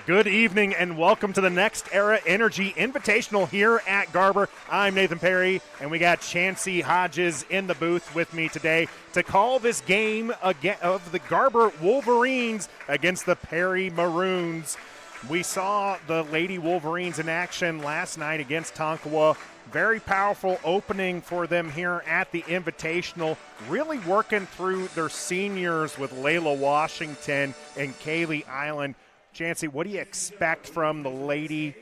Good evening and welcome to the Next Era Energy Invitational here at Garber. I'm Nathan Perry, and we got Chancey Hodges in the booth with me today to call this game of the Garber Wolverines against the Perry Maroons. We saw the Lady Wolverines in action last night against Tonkawa. Very powerful opening for them here at the Invitational, really working through their seniors with Layla Washington and Kaylee Island. Chancey, what do you expect from the Lady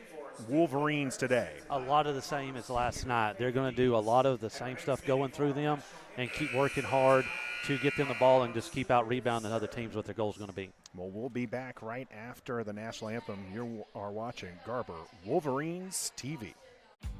Wolverines today? A lot of the same as last night. They're going to do a lot of the same stuff going through them and keep working hard to get them the ball and just keep out rebounding other teams what their goal is going to be. Well, we'll be back right after the national anthem. You are watching Garber Wolverines TV.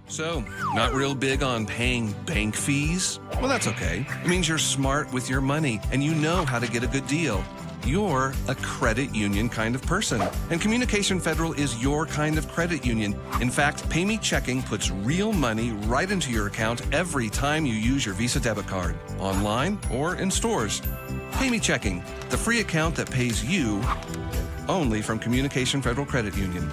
So, not real big on paying bank fees? Well, that's okay. It means you're smart with your money and you know how to get a good deal. You're a credit union kind of person, and Communication Federal is your kind of credit union. In fact, Pay Me Checking puts real money right into your account every time you use your Visa debit card, online or in stores. Pay Me Checking, the free account that pays you, only from Communication Federal Credit Union.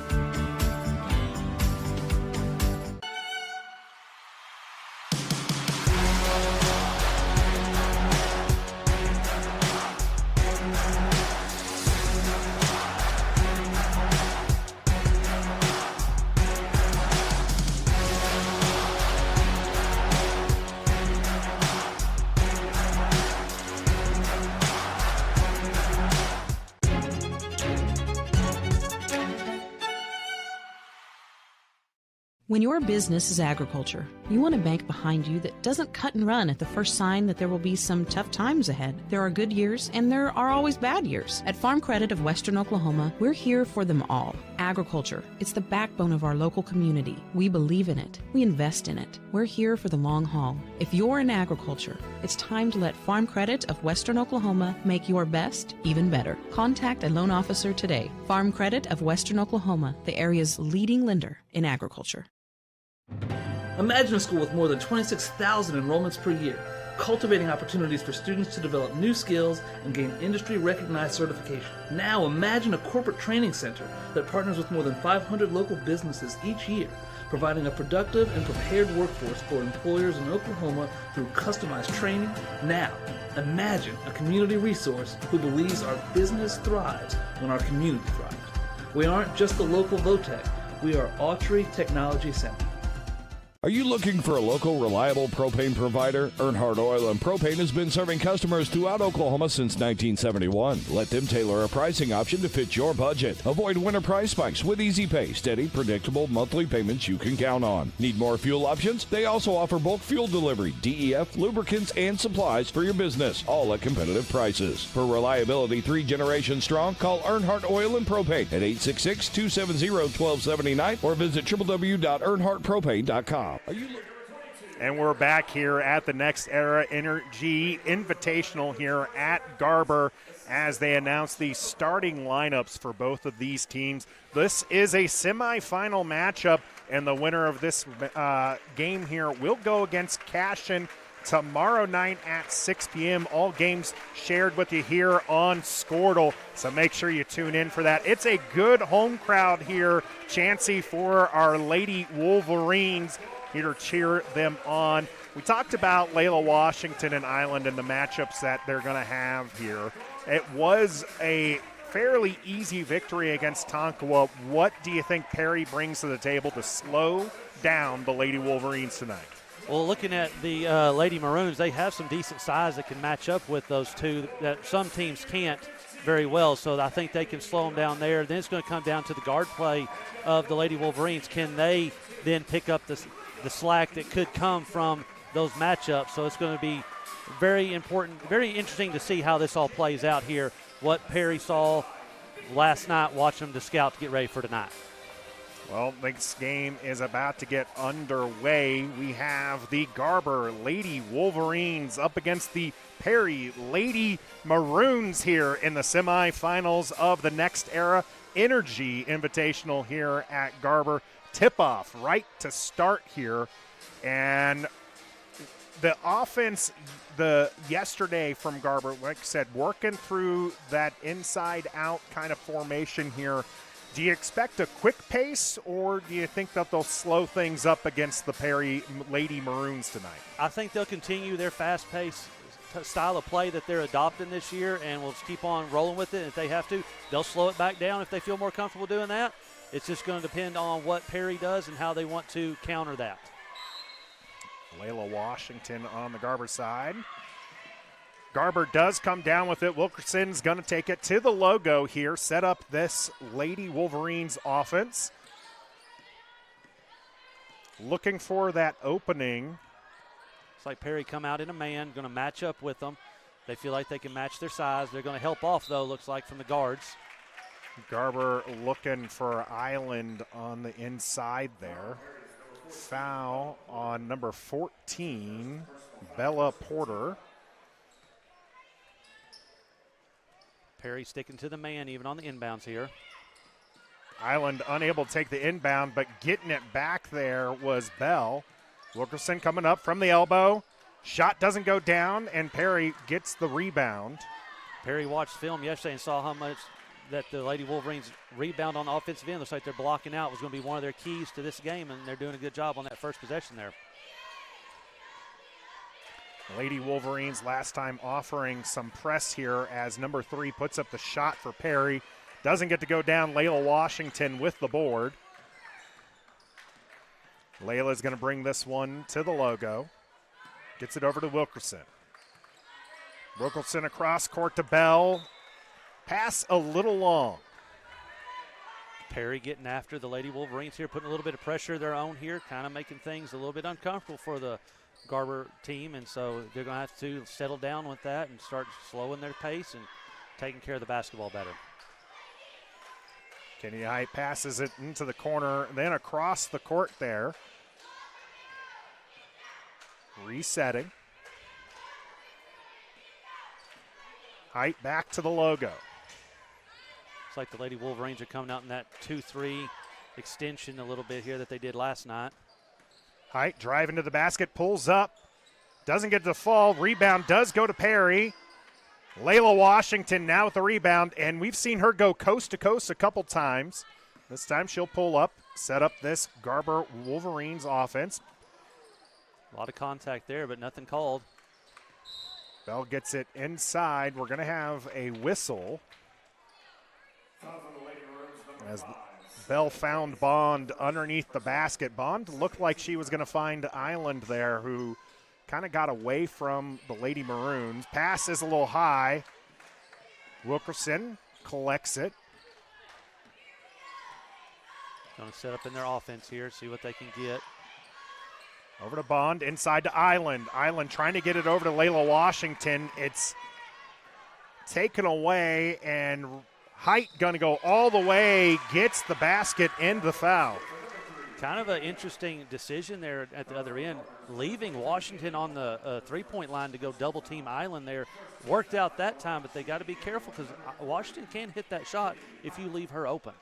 When your business is agriculture, you want a bank behind you that doesn't cut and run at the first sign that there will be some tough times ahead. There are good years and there are always bad years. At Farm Credit of Western Oklahoma, we're here for them all. Agriculture, it's the backbone of our local community. We believe in it. We invest in it. We're here for the long haul. If you're in agriculture, it's time to let Farm Credit of Western Oklahoma make your best even better. Contact a loan officer today. Farm Credit of Western Oklahoma, the area's leading lender in agriculture. Imagine a school with more than 26,000 enrollments per year, cultivating opportunities for students to develop new skills and gain industry-recognized certification. Now imagine a corporate training center that partners with more than 500 local businesses each year, providing a productive and prepared workforce for employers in Oklahoma through customized training. Now, imagine a community resource who believes our business thrives when our community thrives. We aren't just the local VOTEC, we are Autry Technology Center. Are you looking for a local, reliable propane provider? Earnhardt Oil and Propane has been serving customers throughout Oklahoma since 1971. Let them tailor a pricing option to fit your budget. Avoid winter price spikes with easy pay, steady, predictable monthly payments you can count on. Need more fuel options? They also offer bulk fuel delivery, DEF, lubricants, and supplies for your business, all at competitive prices. For reliability 3 generations strong, call Earnhardt Oil and Propane at 866-270-1279 or visit www.earnhardtpropane.com. And we're back here at the Next Era Energy Invitational here at Garber as they announce the starting lineups for both of these teams. This is a semifinal matchup, and the winner of this game here will go against Cashin tomorrow night at 6 p.m. All games shared with you here on Squirtle, so make sure you tune in for that. It's a good home crowd here, Chancey, for our Lady Wolverines, here to cheer them on. We talked about Layla Washington and Island and the matchups that they're going to have here. It was a fairly easy victory against Tonkawa. What do you think Perry brings to the table to slow down the Lady Wolverines tonight? Well, looking at the Lady Maroons, they have some decent size that can match up with those two that some teams can't very well, so I think they can slow them down there. Then it's going to come down to the guard play of the Lady Wolverines. Can they then pick up the slack that could come from those matchups? So it's going to be very important, very interesting to see how this all plays out here, what Perry saw last night, watching them to scout to get ready for tonight. Well, this game is about to get underway. We have the Garber Lady Wolverines up against the Perry Lady Maroons here in the semifinals of the Next Era Energy Invitational here at Garber. Tip-off right to start here. And the offense yesterday from Garber, like I said, working through that inside-out kind of formation here. Do you expect a quick pace, or do you think that they'll slow things up against the Perry Lady Maroons tonight? I think they'll continue their fast-paced style of play that they're adopting this year, and we'll just keep on rolling with it. If they have to, they'll slow it back down if they feel more comfortable doing that. It's just going to depend on what Perry does and how they want to counter that. Layla Washington on the Garber side. Garber does come down with it. Wilkerson's going to take it to the logo here, set up this Lady Wolverines offense. Looking for that opening. It's like Perry come out in a man, going to match up with them. They feel like they can match their size. They're going to help off, though, looks like, from the guards. Garber looking for Island on the inside there. Foul on number 14, Bella Porter. Perry sticking to the man even on the inbounds here. Island unable to take the inbound, but getting it back there was Bell. Wilkerson coming up from the elbow. Shot doesn't go down, and Perry gets the rebound. Perry watched film yesterday and saw how much that the Lady Wolverines rebound on the offensive end. Looks like they're blocking out. It was going to be one of their keys to this game, and they're doing a good job on that first possession there. Lady Wolverines last time offering some press here as number 3 puts up the shot for Perry. Doesn't get to go down. Layla Washington with the board. Layla's going to bring this one to the logo. Gets it over to Wilkerson. Wilkerson across court to Bell. Pass a little long. Perry getting after the Lady Wolverines here, putting a little bit of pressure of their own here, kind of making things a little bit uncomfortable for the Garber team, and so they're going to have to settle down with that and start slowing their pace and taking care of the basketball better. Kenny Height passes it into the corner, then across the court there. Resetting. Height back to the logo. It's like the Lady Wolverines are coming out in that 2-3 extension a little bit here that they did last night. Height driving to the basket, pulls up, doesn't get the fall. Rebound does go to Perry. Layla Washington now with the rebound, and we've seen her go coast to coast a couple times. This time she'll pull up, set up this Garber Wolverines offense. A lot of contact there, but nothing called. Bell gets it inside. We're going to have a whistle as Bell found Bond underneath the basket. Bond looked like she was going to find Island there, who kind of got away from the Lady Maroons. Pass is a little high. Wilkerson collects it. Going to set up in their offense here, see what they can get. Over to Bond, inside to Island. Island trying to get it over to Layla Washington. It's taken away, and Height going to go all the way, gets the basket and the foul. Kind of an interesting decision there at the other end, leaving Washington on the three-point line to go double-team Island there. Worked out that time, but they got to be careful because Washington can hit that shot if you leave her open.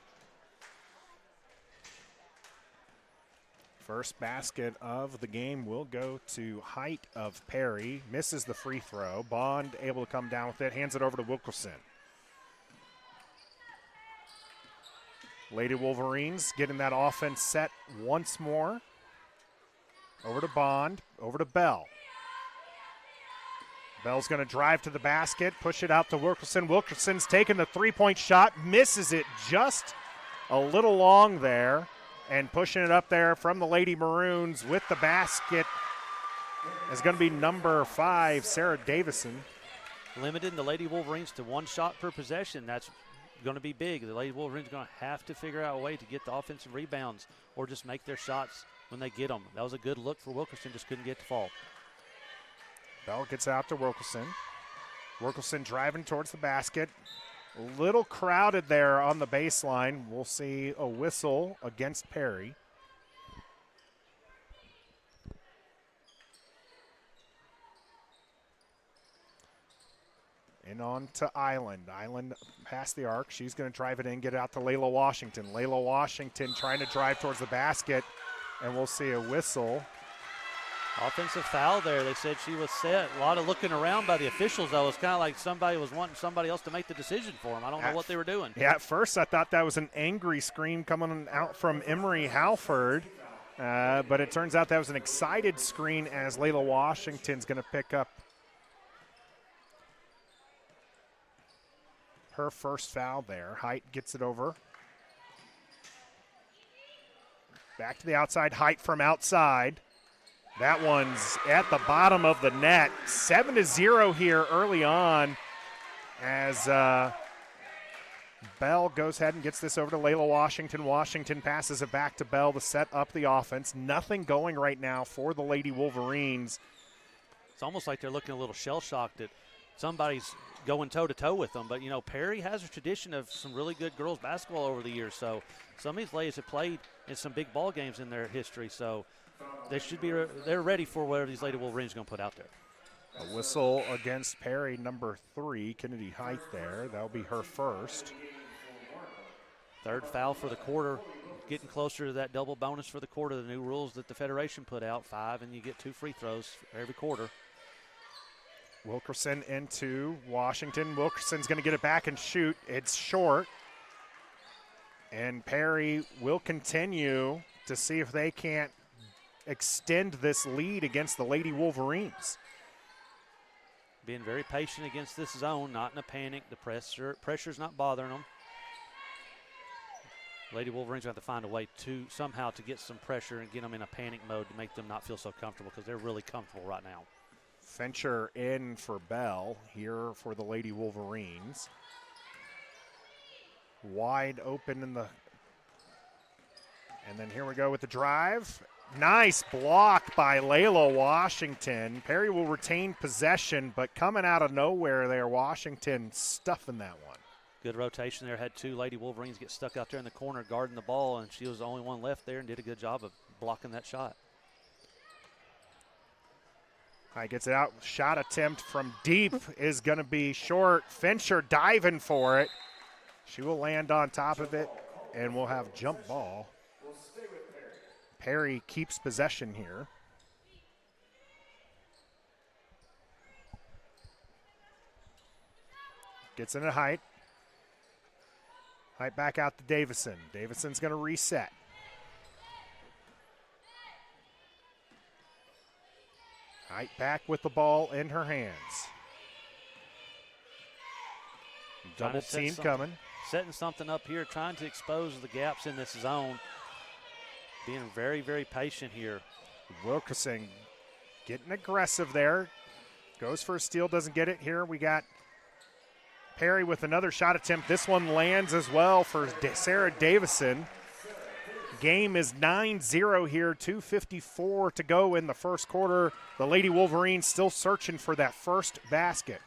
First basket of the game will go to Height of Perry. Misses the free throw. Bond able to come down with it. Hands it over to Wilkerson. Lady Wolverines getting that offense set once more. Over to Bond. Over to Bell. Bell's going to drive to the basket. Push it out to Wilkerson. Wilkerson's taking the three-point shot. Misses it just a little long there. And pushing it up there from the Lady Maroons with the basket is going to be number 5, Sarah Davison. Limiting the Lady Wolverines to one shot per possession. That's going to be big. The Lady Wolverines are going to have to figure out a way to get the offensive rebounds or just make their shots when they get them. That was a good look for Wilkerson, just couldn't get to fall. Bell gets out to Wilkerson. Wilkerson driving towards the basket. A little crowded there on the baseline. We'll see a whistle against Perry. And on to Island. Island past the arc. She's going to drive it in, get it out to Layla Washington. Layla Washington trying to drive towards the basket, and we'll see a whistle Offensive foul there. They said she was set. A lot of looking around by the officials, though. It's kind of like somebody was wanting somebody else to make the decision for them. I don't know what they were doing. Yeah, at first I thought that was an angry scream coming out from Emery Halford, but it turns out that was an excited screen as Layla Washington's going to pick up her first foul there. Height gets it over. Back to the outside. Height from outside. That one's at the bottom of the net. 7-0 here early on as Bell goes ahead and gets this over to Layla Washington. Washington passes it back to Bell to set up the offense. Nothing going right now for the Lady Wolverines. It's almost like they're looking a little shell-shocked that somebody's going toe-to-toe with them. But, you know, Perry has a tradition of some really good girls basketball over the years. So some of these ladies have played in some big ball games in their history. So they should be they're ready for whatever these Lady Wolverines are going to put out there. A whistle against Perry, number 3, Kennedy Height there. That'll be her first. Third foul for the quarter. Getting closer to that double bonus for the quarter. The new rules that the Federation put out, 5, and you get 2 free throws for every quarter. Wilkerson into Washington. Wilkerson's going to get it back and shoot. It's short. And Perry will continue to see if they can't extend this lead against the Lady Wolverines. Being very patient against this zone, not in a panic. The pressure's not bothering them. Lady Wolverines have to find a way to somehow to get some pressure and get them in a panic mode to make them not feel so comfortable because they're really comfortable right now. Fincher in for Bell here for the Lady Wolverines. Wide open in the, and then here we go with the drive. Nice block by Layla Washington. Perry will retain possession, but coming out of nowhere there, Washington stuffing that one. Good rotation there. Had 2 Lady Wolverines get stuck out there in the corner guarding the ball, and she was the only one left there and did a good job of blocking that shot. All right, gets it out. Shot attempt from deep is going to be short. Fincher diving for it. She will land on top of it, and we'll have jump ball. Perry keeps possession here. Gets in at Height. Height back out to Davison. Davison's going to reset. Height back with the ball in her hands. Double team coming. Setting something up here, trying to expose the gaps in this zone. Being very, very patient here. Wilkerson getting aggressive there. Goes for a steal, doesn't get it. Here we got Perry with another shot attempt. This one lands as well for Sarah Davison. Game is 9-0 here, 2:54 to go in the first quarter. The Lady Wolverines still searching for that first basket.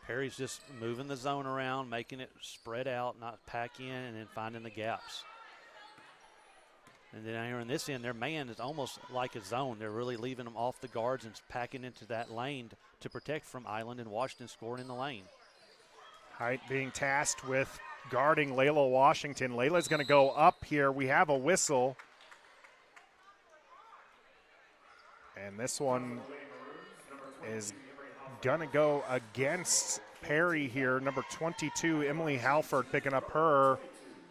Perry's just moving the zone around, making it spread out, not pack in, and then finding the gaps. And then here in this end, their man is almost like a zone. They're really leaving them off the guards and packing into that lane to protect from Island and Washington scoring in the lane. Height being tasked with guarding Layla Washington. Layla's going to go up here. We have a whistle. And this one is going to go against Perry here. Number 22, Emily Halford, picking up her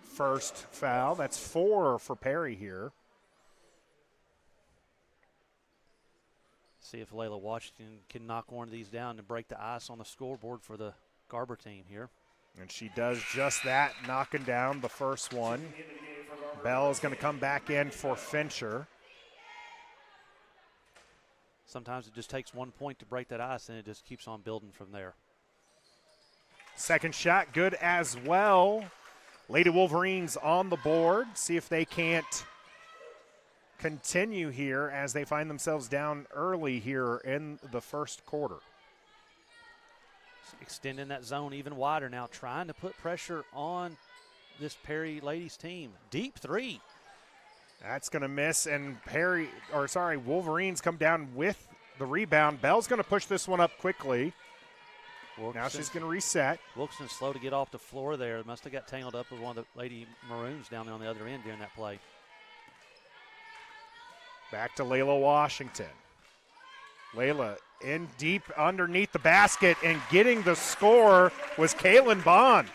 first foul. That's 4 for Perry here. See if Layla Washington can knock one of these down to break the ice on the scoreboard for the Garber team here. And she does just that, knocking down the first one. Bell is going to come back in for Fincher. Sometimes it just takes 1 point to break that ice, and it just keeps on building from there. Second shot, good as well. Lady Wolverines on the board. See if they can't continue here as they find themselves down early here in the first quarter. Extending that zone even wider now, trying to put pressure on this Perry ladies team. Deep 3. That's going to miss, and Wolverines come down with the rebound. Bell's going to push this one up quickly. Now she's going to reset. Wilkerson's slow to get off the floor there. Must have got tangled up with one of the Lady Maroons down there on the other end during that play. Back to Layla Washington. Layla in deep underneath the basket, and getting the score was Kaylin Bond.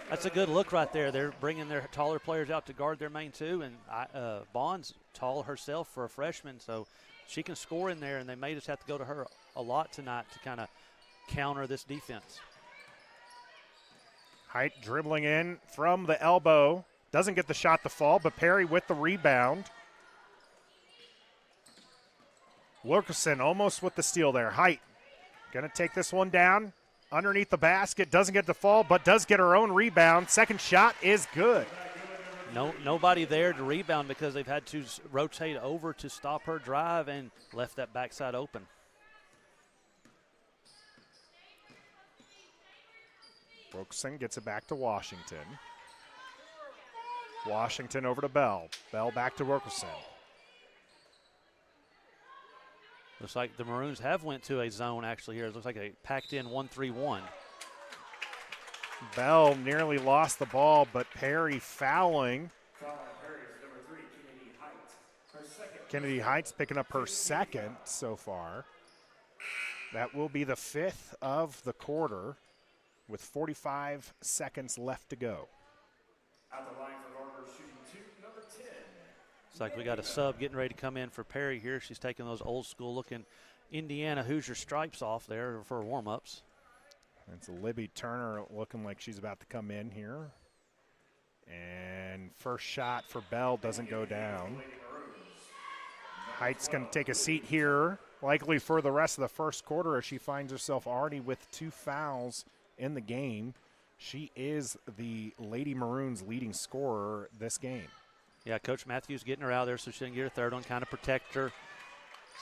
That's a good look right there. They're bringing their taller players out to guard their main two, and Bond's tall herself for a freshman, so she can score in there, and they may just have to go to her a lot tonight to kind of counter this defense. Height dribbling in from the elbow. Doesn't get the shot to fall, but Perry with the rebound. Wilkerson almost with the steal there. Height going to take this one down. Underneath the basket, doesn't get the fall, but does get her own rebound. Second shot is good. Nobody there to rebound because they've had to rotate over to stop her drive and left that backside open. Wilkerson gets it back to Washington. Washington over to Bell. Bell back to Wilkerson. Looks like the Maroons have went to a zone actually here. It looks like they packed in 1-3-1. Bell nearly lost the ball, but Perry fouling. Kennedy Heights picking up her second so far. That will be the 5th of the quarter with 45 seconds left to go. At the line for Garber, shooting 2, number 10. Looks like we got a sub getting ready to come in for Perry here. She's taking those old school looking Indiana Hoosier stripes off there for warm-ups. It's Libby Turner looking like she's about to come in here. And first shot for Bell doesn't go down. Heights going to take a seat here, likely for the rest of the first quarter, as she finds herself already with 2 fouls in the game. She is the Lady Maroons' leading scorer this game. Yeah, Coach Matthews getting her out there so she can get her third one, kind of protect her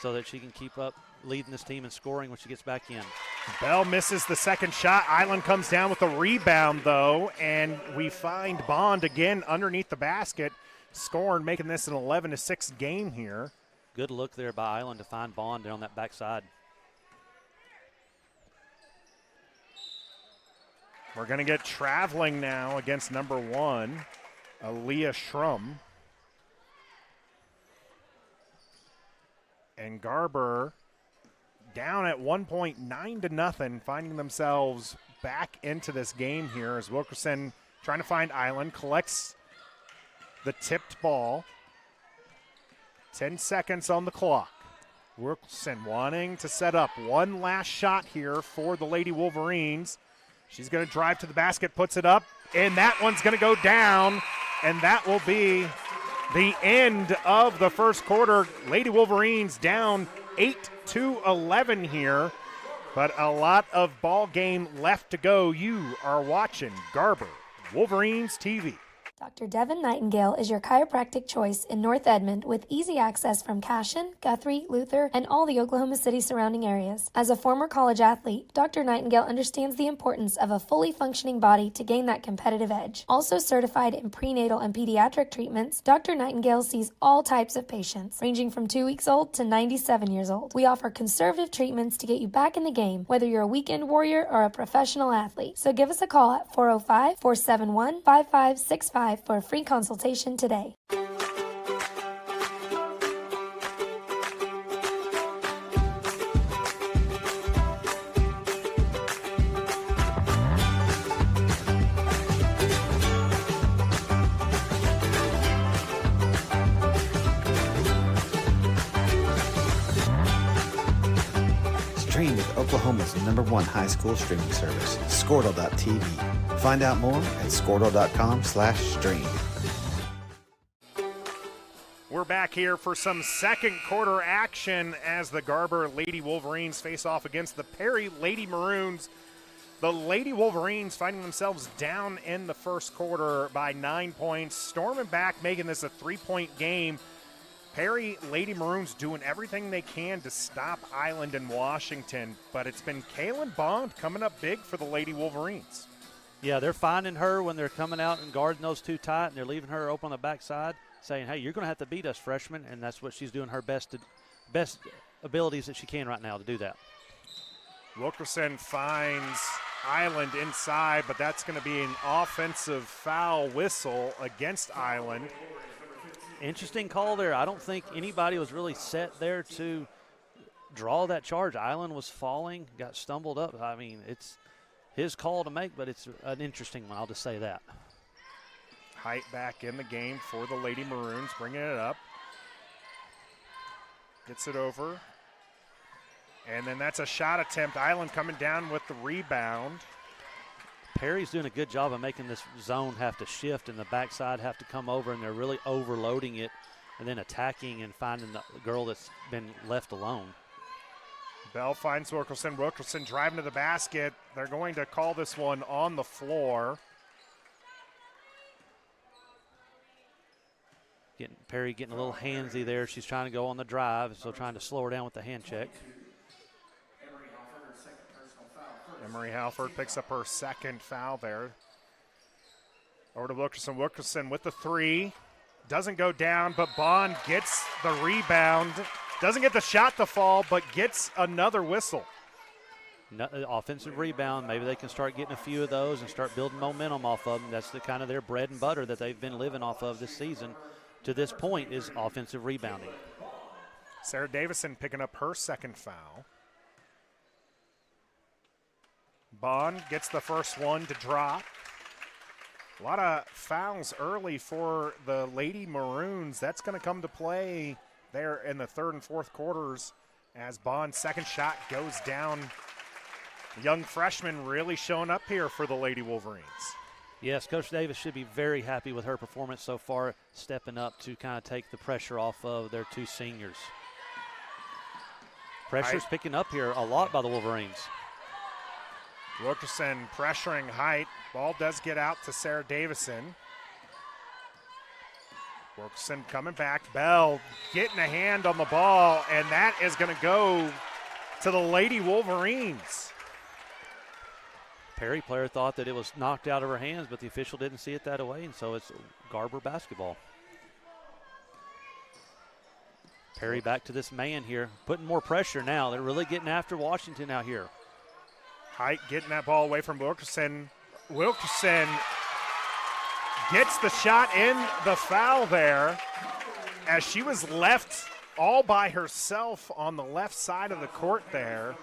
so that she can keep up leading this team in scoring when she gets back in. Bell misses the second shot. Island comes down with a rebound, though, and we find Bond again underneath the basket, scoring, making this an 11-6 game here. Good look there by Island to find Bond there on that backside. We're going to get traveling now against number 1, Aaliyah Schrum. And Garber down at 1 point, 9-0, finding themselves back into this game here as Wilkerson trying to find Island, collects the tipped ball. 10 seconds on the clock. Wilkerson wanting to set up one last shot here for the Lady Wolverines. She's going to drive to the basket, puts it up, and that one's going to go down, and that will be the end of the first quarter. Lady Wolverines down 8-11 here, but a lot of ball game left to go. You are watching Garber Wolverines TV. Dr. Devin Nightingale is your chiropractic choice in North Edmond with easy access from Cashion, Guthrie, Luther, and all the Oklahoma City surrounding areas. As a former college athlete, Dr. Nightingale understands the importance of a fully functioning body to gain that competitive edge. Also certified in prenatal and pediatric treatments, Dr. Nightingale sees all types of patients, ranging from 2 weeks old to 97 years old. We offer conservative treatments to get you back in the game, whether you're a weekend warrior or a professional athlete. So give us a call at 405-471-5565 for a free consultation today. Stream with Oklahoma's #1 high school streaming service, Squirtle.tv. Find out more at Squirtle.com/stream. We're back here for some second quarter action as the Garber Lady Wolverines face off against the Perry Lady Maroons. The Lady Wolverines finding themselves down in the first quarter by 9 points, storming back, making this a 3-point game. Perry Lady Maroons doing everything they can to stop Island and Washington, but it's been Kaylin Bond coming up big for the Lady Wolverines. Yeah, they're finding her when they're coming out and guarding those two tight, and they're leaving her open on the backside, saying, hey, you're going to have to beat us, freshman, and that's what she's doing her best abilities that she can right now to do that. Wilkerson finds Island inside, but that's going to be an offensive foul whistle against Island. interesting call there. I don't think anybody was really set there to draw that charge. Island was falling, got stumbled up. I mean, it's his call to make, but it's an interesting one. I'll just say that. Height back in the game for the Lady Maroons, bringing it up. Gets it over. And then that's a shot attempt. Island coming down with the rebound. Perry's doing a good job of making this zone have to shift and the backside have to come over, and they're really overloading it and then attacking and finding the girl that's been left alone. Bell finds Wilkerson. Wilkerson driving to the basket. They're going to call this one on the floor. Perry getting a little handsy there. She's trying to go on the drive, so trying to slow her down with the hand check. Emery Halford picks up her second foul there. Over to Wilkerson. Wilkerson with the three. Doesn't go down, but Bond gets the rebound. Doesn't get the shot to fall, but gets another whistle. No, offensive rebound. Maybe they can start getting a few of those and start building momentum off of them. That's the kind of their bread and butter that they've been living off of this season to this point is offensive rebounding. Sarah Davison picking up her second foul. Bond gets the first one to drop. A lot of fouls early for the Lady Maroons. That's going to come to play there in the third and fourth quarters as Bond's second shot goes down. Young freshman really showing up here for the Lady Wolverines. Yes, Coach Davis should be very happy with her performance so far, stepping up to kind of take the pressure off of their two seniors. Pressure's picking up here a lot by the Wolverines. Wilkerson pressuring Height. Ball does get out to Sarah Davison. Wilkerson coming back. Bell getting a hand on the ball, and that is going to go to the Lady Wolverines. Perry player thought that it was knocked out of her hands, but the official didn't see it that way, and so it's Garber basketball. Perry back to this man here, putting more pressure now. They're really getting after Washington out here. Height getting that ball away from Wilkerson. Wilkerson gets the shot in the foul there as she was left all by herself on the left side of the court there.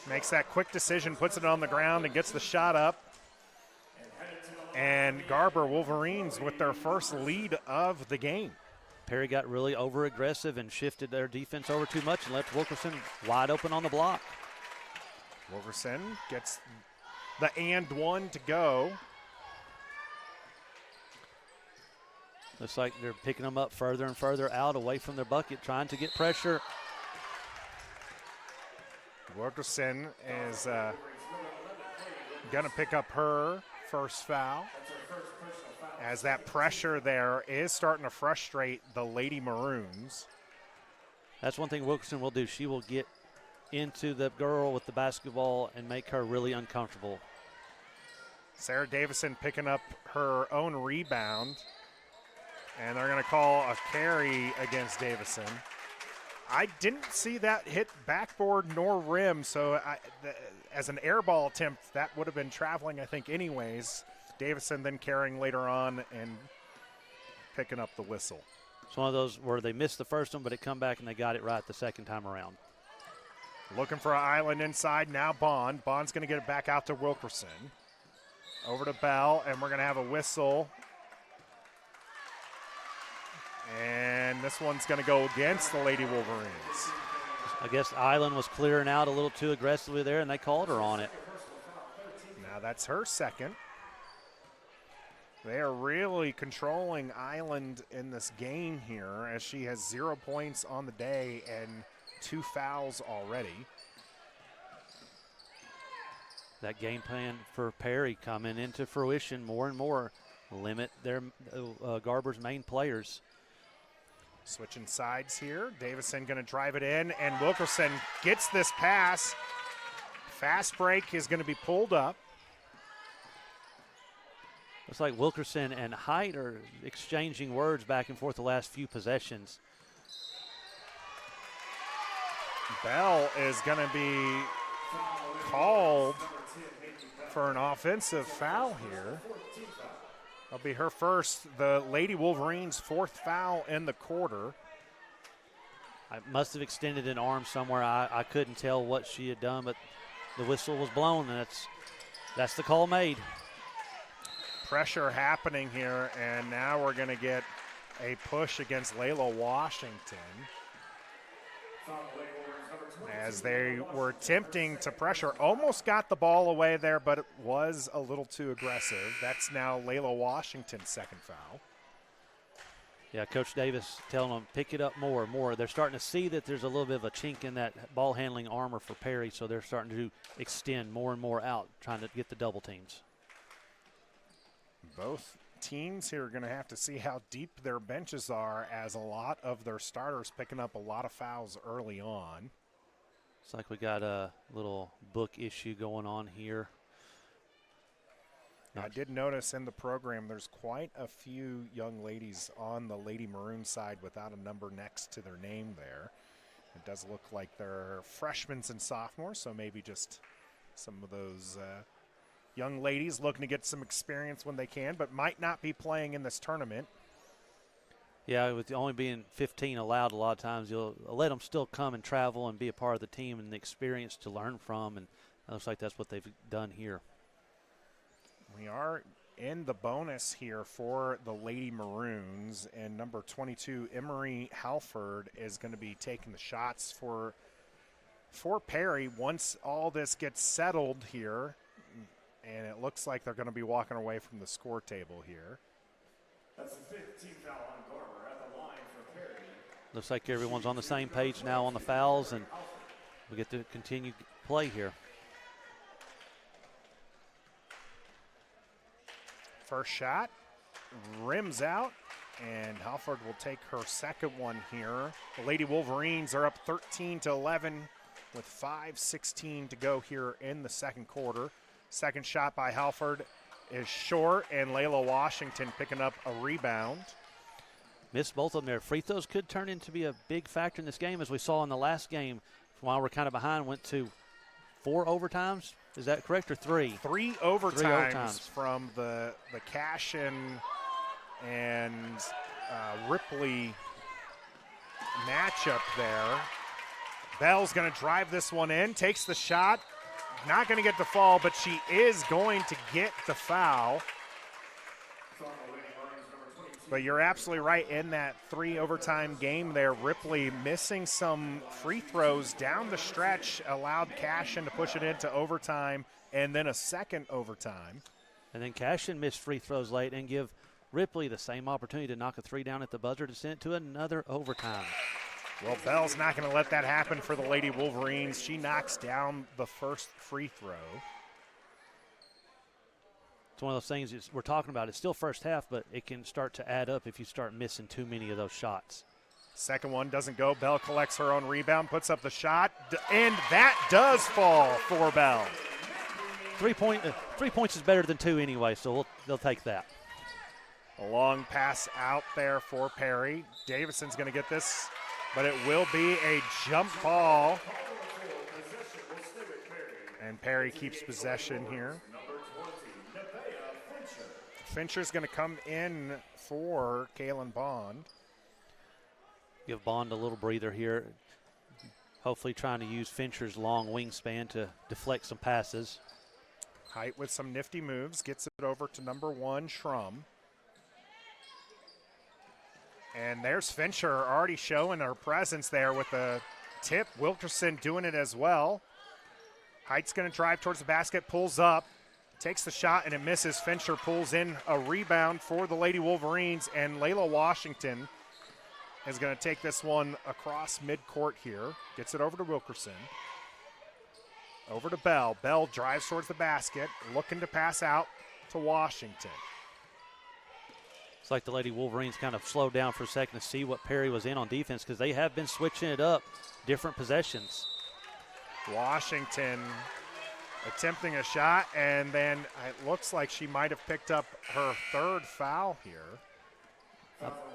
Makes that quick decision, puts it on the ground and gets the shot up. And Garber Wolverines with their first lead of the game. Perry got really over-aggressive and shifted their defense over too much and left Wilkerson wide open on the block. Wilkerson gets the and one to go. Looks like they're picking them up further and further out away from their bucket, trying to get pressure. Wilkerson is going to pick up her first foul as that pressure there is starting to frustrate the Lady Maroons. That's one thing Wilkerson will do. She will get into the girl with the basketball and make her really uncomfortable. Sarah Davison picking up her own rebound, and they're going to call a carry against Davison. I didn't see that hit backboard nor rim, so as an air ball attempt, that would have been traveling, I think, anyways. Davison then carrying later on and picking up the whistle. It's one of those where they missed the first one, but it come back and they got it right the second time around. Looking for an island inside, now Bond. Bond's going to get it back out to Wilkerson. Over to Bell, and we're going to have a whistle. And this one's going to go against the Lady Wolverines. I guess Island was clearing out a little too aggressively there, and they called her on it. Now that's her second. They are really controlling Island in this game here as she has 0 points on the day and 2 fouls already. That game plan for Perry coming into fruition more and more. Limit their Garber's main players. Switching sides here. Davison going to drive it in, and Wilkerson gets this pass. Fast break is going to be pulled up. Looks like Wilkerson and Height are exchanging words back and forth the last few possessions. Bell is going to be called for an offensive foul here. That'll be her first. The Lady Wolverines' fourth foul in the quarter. I must have extended an arm somewhere. I couldn't tell what she had done, but the whistle was blown, and that's the call made. Pressure happening here, and now we're going to get a push against Layla Washington, as they were attempting to pressure. Almost got the ball away there, but it was a little too aggressive. That's now Layla Washington's second foul. Yeah, Coach Davis telling them, pick it up more and more. They're starting to see that there's a little bit of a chink in that ball handling armor for Perry, so they're starting to extend more and more out, trying to get the double teams. Both teams here are going to have to see how deep their benches are, as a lot of their starters picking up a lot of fouls early on. It's like we got a little book issue going on here. I did notice in the program there's quite a few young ladies on the Lady Maroon side without a number next to their name there. It does look like they're freshmen and sophomores, so maybe just some of those young ladies looking to get some experience when they can, but might not be playing in this tournament. Yeah, with only being 15 allowed, a lot of times you'll let them still come and travel and be a part of the team and the experience to learn from, and it looks like that's what they've done here. We are in the bonus here for the Lady Maroons, and number 22, Emery Halford, is going to be taking the shots for Perry once all this gets settled here. And it looks like they're going to be walking away from the score table here. That's the 15th foul on Garber at the line for Perry. Looks like everyone's on the same page now on the fouls, and we get to continue play here. First shot, rims out, and Halford will take her second one here. The Lady Wolverines are up 13-11 with 5:16 to go here in the second quarter. Second shot by Halford is short, and Layla Washington picking up a rebound. Missed both of them there. Free throws could turn into be a big factor in this game, as we saw in the last game. While we're kind of behind, went to 4 overtimes. Is that correct, or 3? Three overtimes from the Cashin and Ripley matchup there. Bell's going to drive this one in, takes the shot. Not going to get the fall, but she is going to get the foul. But you're absolutely right, in that 3 overtime game there, Ripley missing some free throws down the stretch allowed Cashin to push it into overtime, and then a second overtime. And then Cashin missed free throws late and give Ripley the same opportunity to knock a 3 down at the buzzer to send it to another overtime. Well, Bell's not going to let that happen for the Lady Wolverines. She knocks down the first free throw. It's one of those things we're talking about. It's still first half, but it can start to add up if you start missing too many of those shots. Second one doesn't go. Bell collects her own rebound, puts up the shot, and that does fall for Bell. 3 points is better than 2 anyway, so they'll take that. A long pass out there for Perry. Davison's going to get this, but it will be a jump ball. And Perry keeps possession here. Fincher's going to come in for Kaylin Bond. Give Bond a little breather here. Hopefully trying to use Fincher's long wingspan to deflect some passes. Height with some nifty moves. Gets it over to number 1, Schrum. And there's Fincher already showing her presence there with the tip. Wilkerson doing it as well. Height's going to drive towards the basket, pulls up, takes the shot, and it misses. Fincher pulls in a rebound for the Lady Wolverines, and Layla Washington is going to take this one across midcourt here. Gets it over to Wilkerson. Over to Bell. Bell drives towards the basket, looking to pass out to Washington. It's like the Lady Wolverines kind of slowed down for a second to see what Perry was in on defense, because they have been switching it up, different possessions. Washington attempting a shot, and then it looks like she might have picked up her third foul here.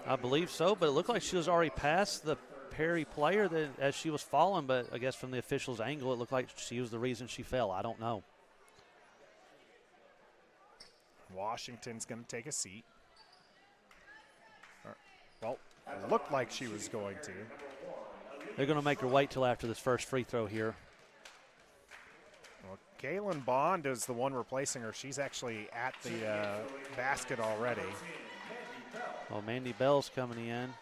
I believe so, but it looked like she was already past the Perry player as she was falling, but I guess from the official's angle, it looked like she was the reason she fell. I don't know. Washington's going to take a seat. Well, it looked like she was going to. They're going to make her wait till after this first free throw here. Well, Kaylin Bond is the one replacing her. She's actually at the basket already. Oh, Mandy Bell's coming in.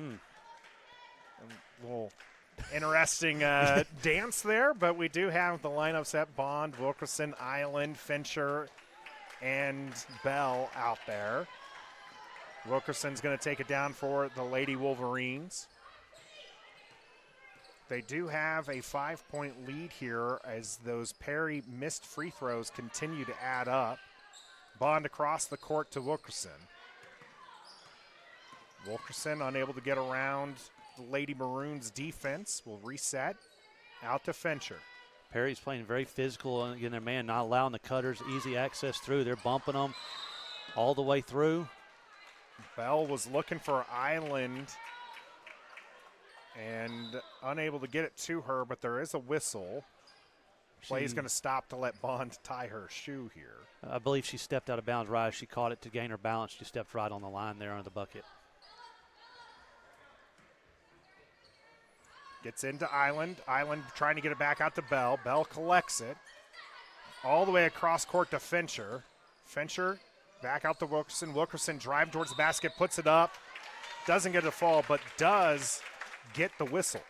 A little interesting dance there, but we do have the lineups at Bond, Wilkerson, Island, Fincher, and Bell out there. Wilkerson's going to take it down for the Lady Wolverines. They do have a 5-point lead here as those Perry missed free throws continue to add up. Bond across the court to Wilkerson. Wilkerson unable to get around the Lady Maroons defense. Will reset out to Fincher. Perry's playing very physical again, their man, not allowing the cutters easy access through. They're bumping them all the way through. Bell was looking for Island and unable to get it to her, but there is a whistle. Play's going to stop to let Bond tie her shoe here. I believe she stepped out of bounds right as she caught it to gain her balance. She stepped right on the line there under the bucket. Gets into Island. Island trying to get it back out to Bell. Bell collects it. All the way across court to Fincher. Fincher back out to Wilkerson. Wilkerson drive towards the basket, puts it up. Doesn't get a fall, but does get the whistle.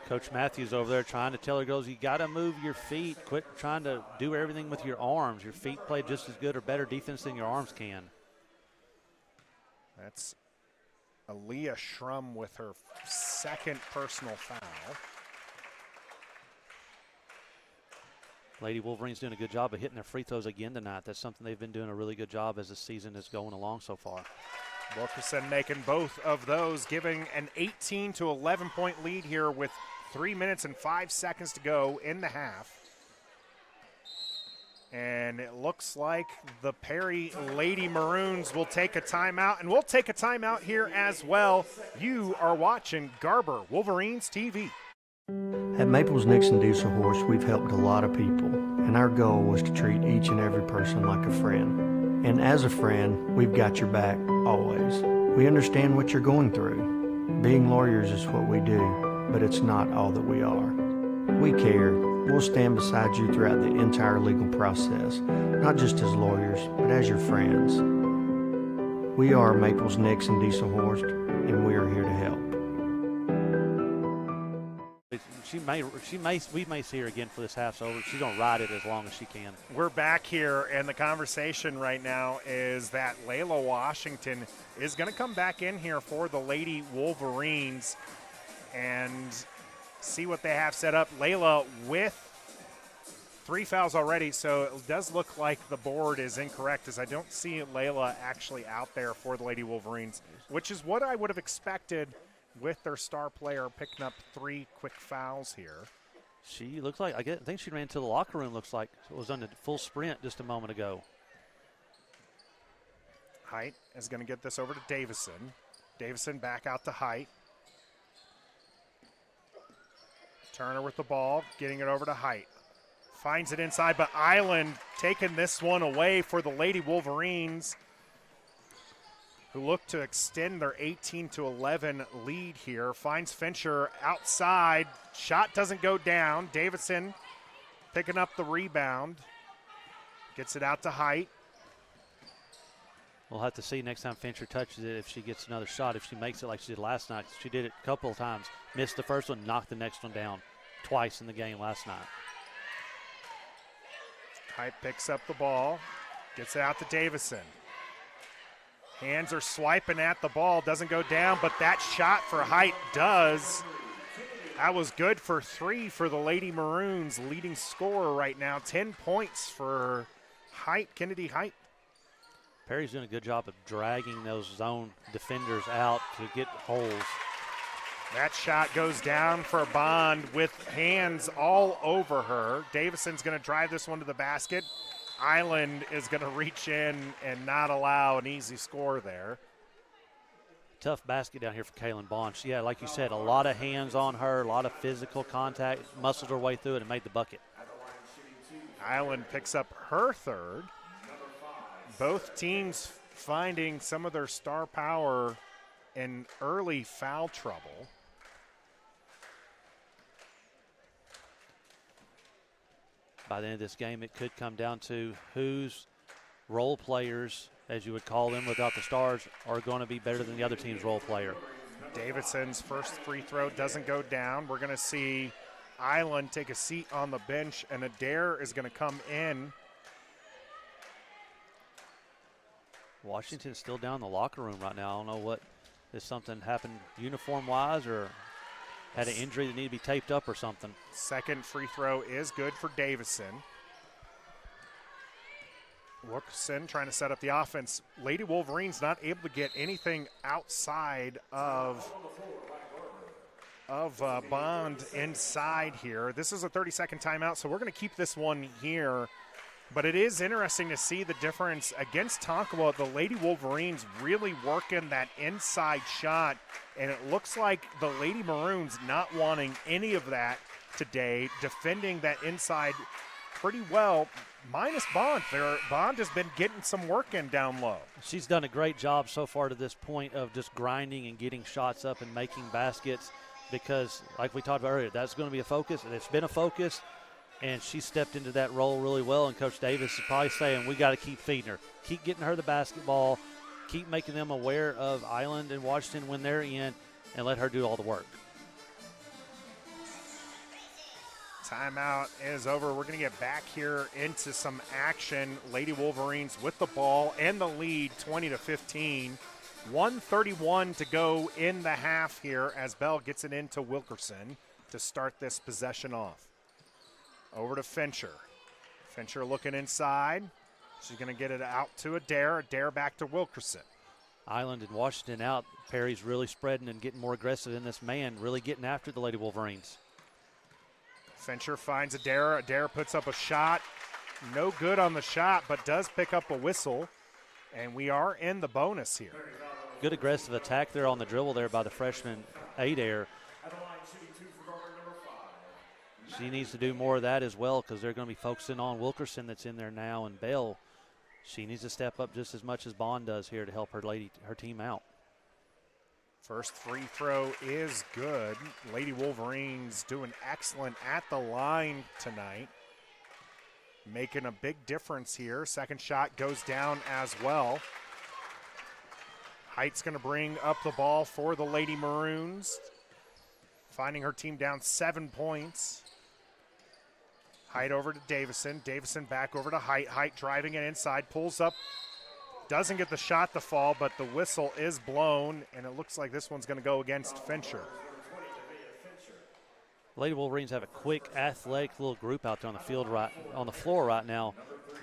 Coach Matthews over there trying to tell her girls, you got to move your feet. Quit trying to do everything with your arms. Your feet play just as good or better defense than your arms can. That's Aaliyah Schrum with her second personal foul. Lady Wolverines doing a good job of hitting their free throws again tonight. That's something they've been doing a really good job as the season is going along so far. Wilkerson making both of those, giving an 18 to 11 point lead here with 3 minutes and 5 seconds to go in the half. And it looks like the Perry Lady Maroons will take a timeout, and we'll take a timeout here as well. You are watching Garber Wolverines TV. At Maples Nixon Diesel Horse, we've helped a lot of people, and our goal was to treat each and every person like a friend. And as a friend, we've got your back always. We understand what you're going through. Being lawyers is what we do, but it's not all that we are. We care. We'll stand beside you throughout the entire legal process, not just as lawyers, but as your friends. We are Maples Nixon Diesel Horse, and we are here to help. We may see her again for this half, so she's going to ride it as long as she can. We're back here, and the conversation right now is that Layla Washington is going to come back in here for the Lady Wolverines and see what they have set up. Layla with 3 fouls already, so it does look like the board is incorrect, as I don't see Layla actually out there for the Lady Wolverines, which is what I would have expected with their star player picking up 3 quick fouls here. She looks like, I think she ran to the locker room, looks like. It was on the full sprint just a moment ago. Height is going to get this over to Davison. Davison back out to Height. Turner with the ball, getting it over to Height. Finds it inside, but Island taking this one away for the Lady Wolverines, who look to extend their 18-11 lead here. Finds Fincher outside. Shot doesn't go down. Davidson picking up the rebound. Gets it out to Height. We'll have to see next time Fincher touches it if she gets another shot, if she makes it like she did last night. She did it a couple of times. Missed the first one, knocked the next one down twice in the game last night. Height picks up the ball. Gets it out to Davison. Hands are swiping at the ball, doesn't go down, but that shot for Height does. That was good for 3 for the Lady Maroons, leading scorer right now. 10 points for Height, Kennedy Height. Perry's doing a good job of dragging those zone defenders out to get holes. That shot goes down for Bond with hands all over her. Davison's going to drive this one to the basket. Island is going to reach in and not allow an easy score there. tough basket down here for Kaylin Bond. Yeah, like you said, a lot of hands on her, a lot of physical contact, muscled her way through it and made the bucket. Island picks up her third. Both teams finding some of their star power in early foul trouble. By the end of this game, it could come down to whose role players, as you would call them without the stars, are going to be better than the other team's role player. Davidson's first free throw doesn't go down. We're going to see Island take a seat on the bench, and Adair is going to come in. Washington's still down in the locker room right now. I don't know what, if something happened uniform-wise or had an injury that needed to be taped up or something. Second free throw is good for Davison. Wilkerson trying to set up the offense. Lady Wolverines not able to get anything outside of Bond inside here. This is a 30-second timeout, so we're going to keep this one here. But it is interesting to see the difference against Tonkawa. The Lady Wolverines really working that inside shot, and it looks like the Lady Maroons not wanting any of that today, defending that inside pretty well, minus Bond. Bond has been getting some work in down low. She's done a great job so far to this point of just grinding and getting shots up and making baskets because, like we talked about earlier, that's going to be a focus, and it's been a focus. And she stepped into that role really well, and Coach Davis is probably saying we got to keep feeding her, keep getting her the basketball, keep making them aware of Island and Washington when they're in, and let her do all the work. Timeout is over. We're going to get back here into some action. Lady Wolverines with the ball and the lead, 20-15. 1:31 to go in the half here as Bell gets it into Wilkerson to start this possession off. Over to Fincher. Fincher looking inside. She's going to get it out to Adair. Adair back to Wilkerson. Island and Washington out. Perry's really spreading and getting more aggressive in this man, really getting after the Lady Wolverines. Fincher finds Adair. Adair puts up a shot. No good on the shot, but does pick up a whistle. And we are in the bonus here. Good aggressive attack there on the dribble there by the freshman Adair. She needs to do more of that as well because they're going to be focusing on Wilkerson that's in there now, and Bell. She needs to step up just as much as Bond does here to help her team out. First free throw is good. Lady Wolverines doing excellent at the line tonight. Making a big difference here. Second shot goes down as well. Height's going to bring up the ball for the Lady Maroons. Finding her team down 7 points. Height over to Davison. Davison back over to Height. Height driving it inside. Pulls up. Doesn't get the shot to fall, but the whistle is blown, and it looks like this one's going to go against Fincher. Lady Wolverines have a quick, athletic little group out there on the field on the floor right now.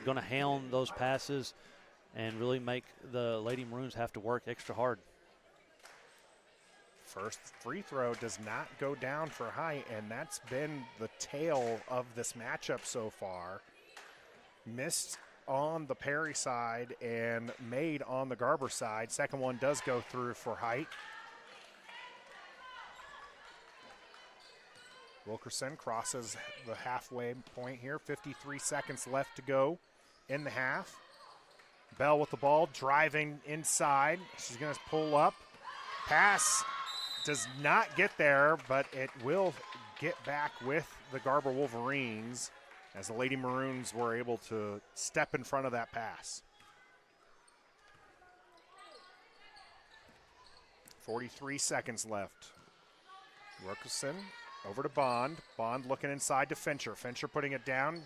Going to hound those passes and really make the Lady Maroons have to work extra hard. First free throw does not go down for Height, and that's been the tale of this matchup so far. Missed on the Perry side and made on the Garber side. Second one does go through for Height. Wilkerson crosses the halfway point here. 53 seconds left to go in the half. Bell with the ball, driving inside. She's going to pull up. Pass does not get there, but it will get back with the Garber Wolverines as the Lady Maroons were able to step in front of that pass. 43 seconds left. Wilkerson over to Bond. Bond looking inside to Fincher. Fincher putting it down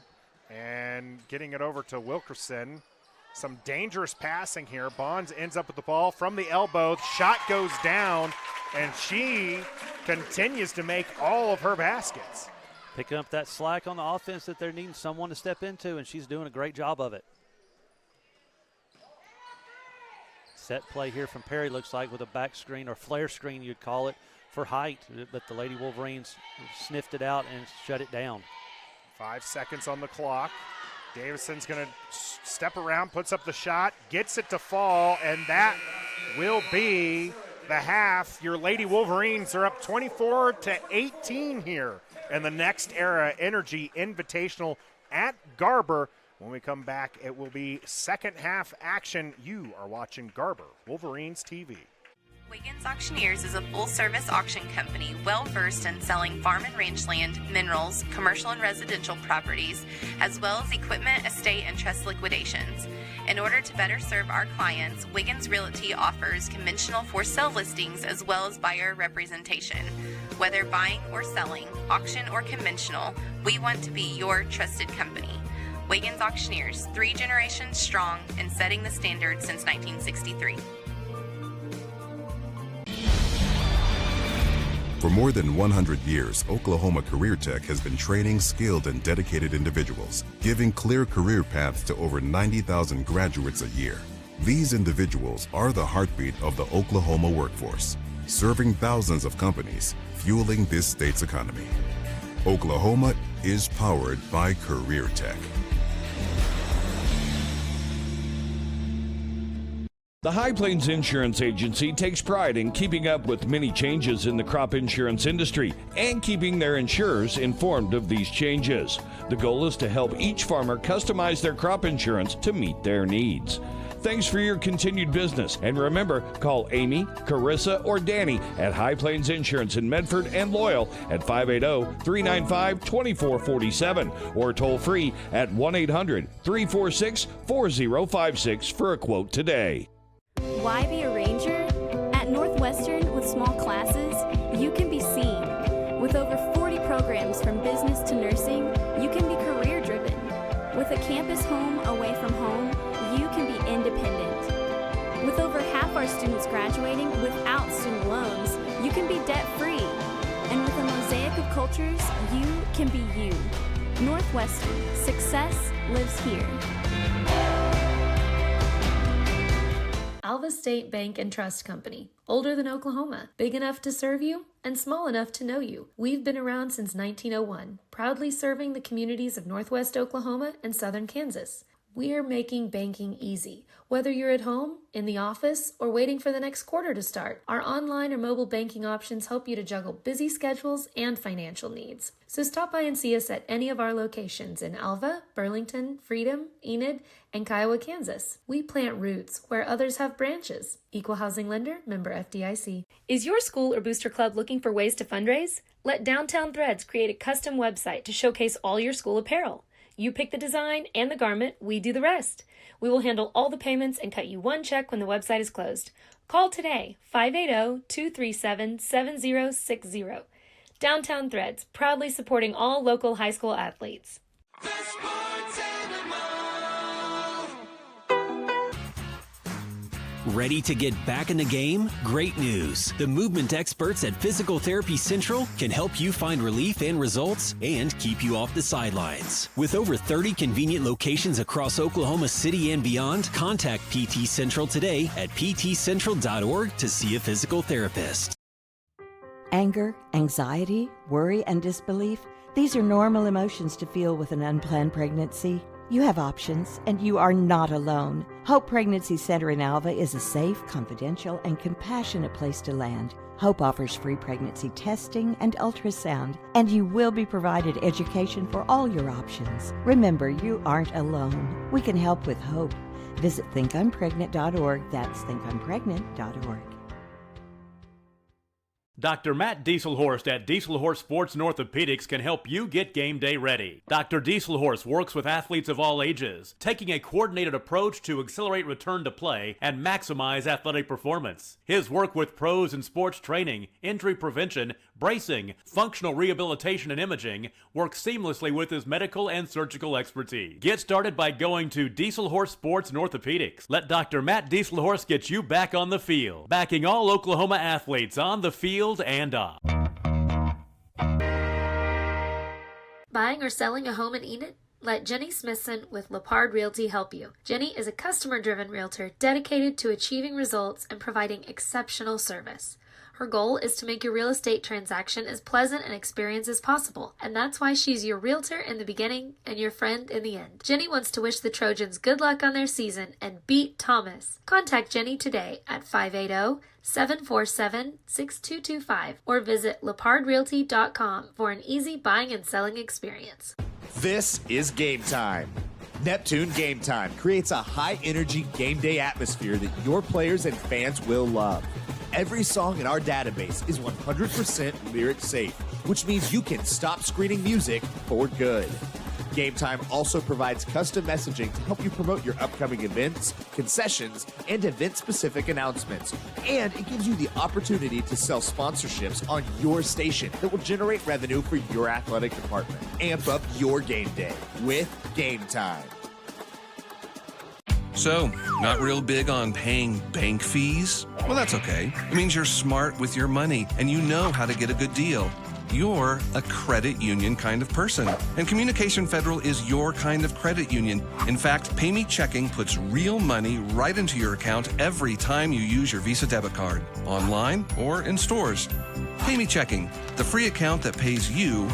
and getting it over to Wilkerson. Some dangerous passing here. Bonds ends up with the ball from the elbow. Shot goes down, and she continues to make all of her baskets. Picking up that slack on the offense that they're needing someone to step into, and she's doing a great job of it. Set play here from Perry looks like with a back screen or flare screen you'd call it for Height, but the Lady Wolverines sniffed it out and shut it down. 5 seconds on the clock. Davison's going to step around, puts up the shot, gets it to fall, and that will be the half. Your Lady Wolverines are up 24-18 here in the Next Era Energy Invitational at Garber. When we come back, it will be second half action. You are watching Garber Wolverines TV. Wiggins Auctioneers is a full-service auction company well-versed in selling farm and ranch land, minerals, commercial and residential properties, as well as equipment, estate, and trust liquidations. In order to better serve our clients, Wiggins Realty offers conventional for-sale listings as well as buyer representation. Whether buying or selling, auction or conventional, we want to be your trusted company. Wiggins Auctioneers, 3 generations strong and setting the standard since 1963. For more than 100 years, Oklahoma Career Tech has been training skilled and dedicated individuals, giving clear career paths to over 90,000 graduates a year. These individuals are the heartbeat of the Oklahoma workforce, serving thousands of companies, fueling this state's economy. Oklahoma is powered by Career Tech. The High Plains Insurance Agency takes pride in keeping up with many changes in the crop insurance industry and keeping their insurers informed of these changes. The goal is to help each farmer customize their crop insurance to meet their needs. Thanks for your continued business, and remember, call Amy, Carissa, or Danny at High Plains Insurance in Medford and Loyal at 580-395-2447 or toll free at 1-800-346-4056 for a quote today. Why be a ranger? At Northwestern, with small classes, you can be seen. With over 40 programs from business to nursing, you can be career driven. With a campus home away from home, you can be independent. With over half our students graduating without student loans, you can be debt free. And with a mosaic of cultures, you can be you. Northwestern, success lives here. Alva State Bank and Trust Company. Older than Oklahoma, big enough to serve you, and small enough to know you. We've been around since 1901, proudly serving the communities of Northwest Oklahoma and Southern Kansas. We're making banking easy. Whether you're at home, in the office, or waiting for the next quarter to start, our online or mobile banking options help you to juggle busy schedules and financial needs. So stop by and see us at any of our locations in Alva, Burlington, Freedom, Enid, and Kiowa, Kansas. We plant roots where others have branches. Equal Housing Lender, member FDIC. Is your school or booster club looking for ways to fundraise? Let Downtown Threads create a custom website to showcase all your school apparel. You pick the design and the garment, we do the rest. We will handle all the payments and cut you one check when the website is closed. Call today, 580-237-7060. Downtown Threads, proudly supporting all local high school athletes. Ready to get back in the game? Great news! The movement experts at Physical Therapy Central can help you find relief and results and keep you off the sidelines. With over 30 convenient locations across Oklahoma City and beyond, contact PT Central today at ptcentral.org to see a physical therapist. Anger, anxiety, worry, and disbelief, these are normal emotions to feel with an unplanned pregnancy. You have options, and you are not alone. Hope Pregnancy Center in Alva is a safe, confidential, and compassionate place to land. Hope offers free pregnancy testing and ultrasound, and you will be provided education for all your options. Remember, you aren't alone. We can help with hope. Visit thinkimpregnant.org. That's thinkimpregnant.org. Dr. Matt Dieselhorst at Dieselhorst Sports and Orthopedics can help you get game day ready. Dr. Dieselhorst works with athletes of all ages, taking a coordinated approach to accelerate return to play and maximize athletic performance. His work with pros in sports training, injury prevention, bracing, functional rehabilitation, and imaging works seamlessly with his medical and surgical expertise. Get started by going to Dieselhorst Sports and Orthopedics. Let Dr. Matt Dieselhorst get you back on the field, backing all Oklahoma athletes on the field and off. Buying or selling a home in Enid? Let Jenny Smithson with Lepard Realty help you. Jenny is a customer-driven realtor dedicated to achieving results and providing exceptional service. Her goal is to make your real estate transaction as pleasant an experience as possible, and that's why she's your realtor in the beginning and your friend in the end. Jenny wants to wish the Trojans good luck on their season and beat Thomas. Contact Jenny today at 580-747-6225 or visit lepardrealty.com for an easy buying and selling experience. This is Game Time. Neptune Game Time creates a high-energy game day atmosphere that your players and fans will love. Every song in our database is 100% lyric safe, which means you can stop screening music for good. Game Time also provides custom messaging to help you promote your upcoming events, concessions, and event-specific announcements. And it gives you the opportunity to sell sponsorships on your station that will generate revenue for your athletic department. Amp up your game day with Game Time. So, not real big on paying bank fees? Well, that's okay. It means you're smart with your money and you know how to get a good deal. You're a credit union kind of person, and Communication Federal is your kind of credit union. In fact, Pay Me Checking puts real money right into your account every time you use your Visa debit card, online or in stores. Pay Me Checking, the free account that pays you,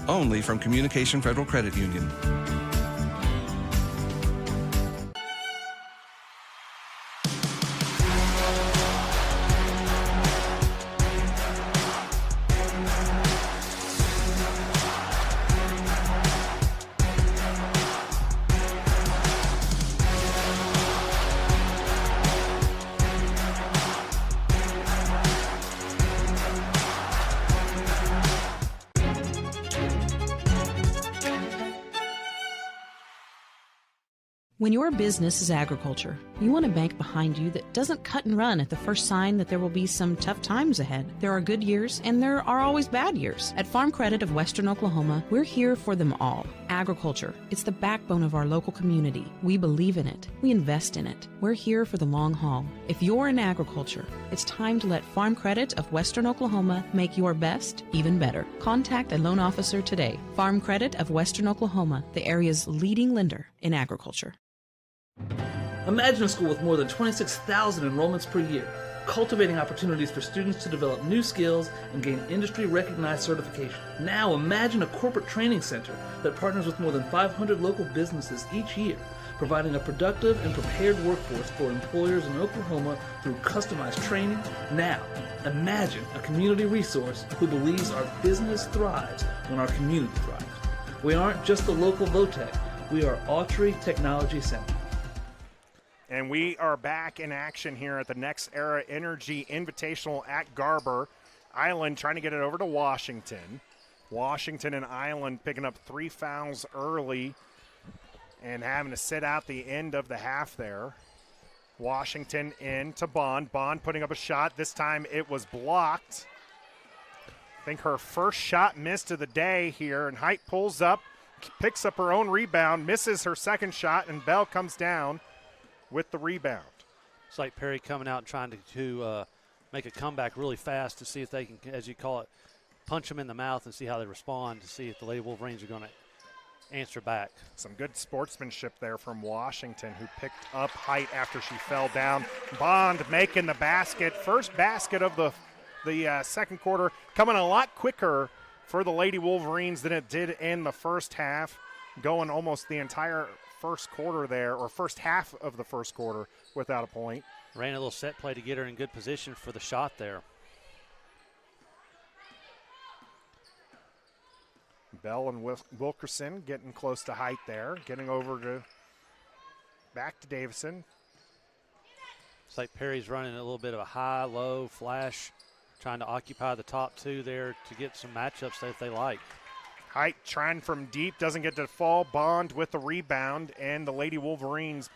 only from Communication Federal Credit Union. When your business is agriculture, you want a bank behind you that doesn't cut and run at the first sign that there will be some tough times ahead. There are good years and there are always bad years. At Farm Credit of Western Oklahoma, we're here for them all. Agriculture, it's the backbone of our local community. We believe in it. We invest in it. We're here for the long haul. If you're in agriculture, it's time to let Farm Credit of Western Oklahoma make your best even better. Contact a loan officer today. Farm Credit of Western Oklahoma, the area's leading lender in agriculture. Imagine a school with more than 26,000 enrollments per year, cultivating opportunities for students to develop new skills and gain industry-recognized certification. Now imagine a corporate training center that partners with more than 500 local businesses each year, providing a productive and prepared workforce for employers in Oklahoma through customized training. Now, imagine a community resource who believes our business thrives when our community thrives. We aren't just the local Votech, we are Autry Technology Center. And we are back in action here at the Next Era Energy Invitational at Garber. Island trying to get it over to Washington. Washington and Island picking up 3 fouls early and having to sit out the end of the half there. Washington in to Bond. Bond putting up a shot. This time it was blocked. I think her first shot missed of the day here, and Height pulls up, picks up her own rebound, misses her second shot, and Bell comes down with the rebound. It's like Perry coming out and trying to make a comeback really fast to see if they can, as you call it, punch them in the mouth and see how they respond, to see if the Lady Wolverines are going to answer back. Some good sportsmanship there from Washington, who picked up Height after she fell down. Bond making the basket. First basket of the second quarter, coming a lot quicker for the Lady Wolverines than it did in the first half, going almost the entire first quarter there, or first half of the first quarter, without a point. Ran a little set play to get her in good position for the shot there. Bell and Wilkerson getting close to Height there, getting over to back to Davison. It's like Perry's running a little bit of a high, low, flash, trying to occupy the top two there to get some matchups that they like. Height trying from deep, doesn't get to fall. Bond with the rebound, and the Lady Wolverines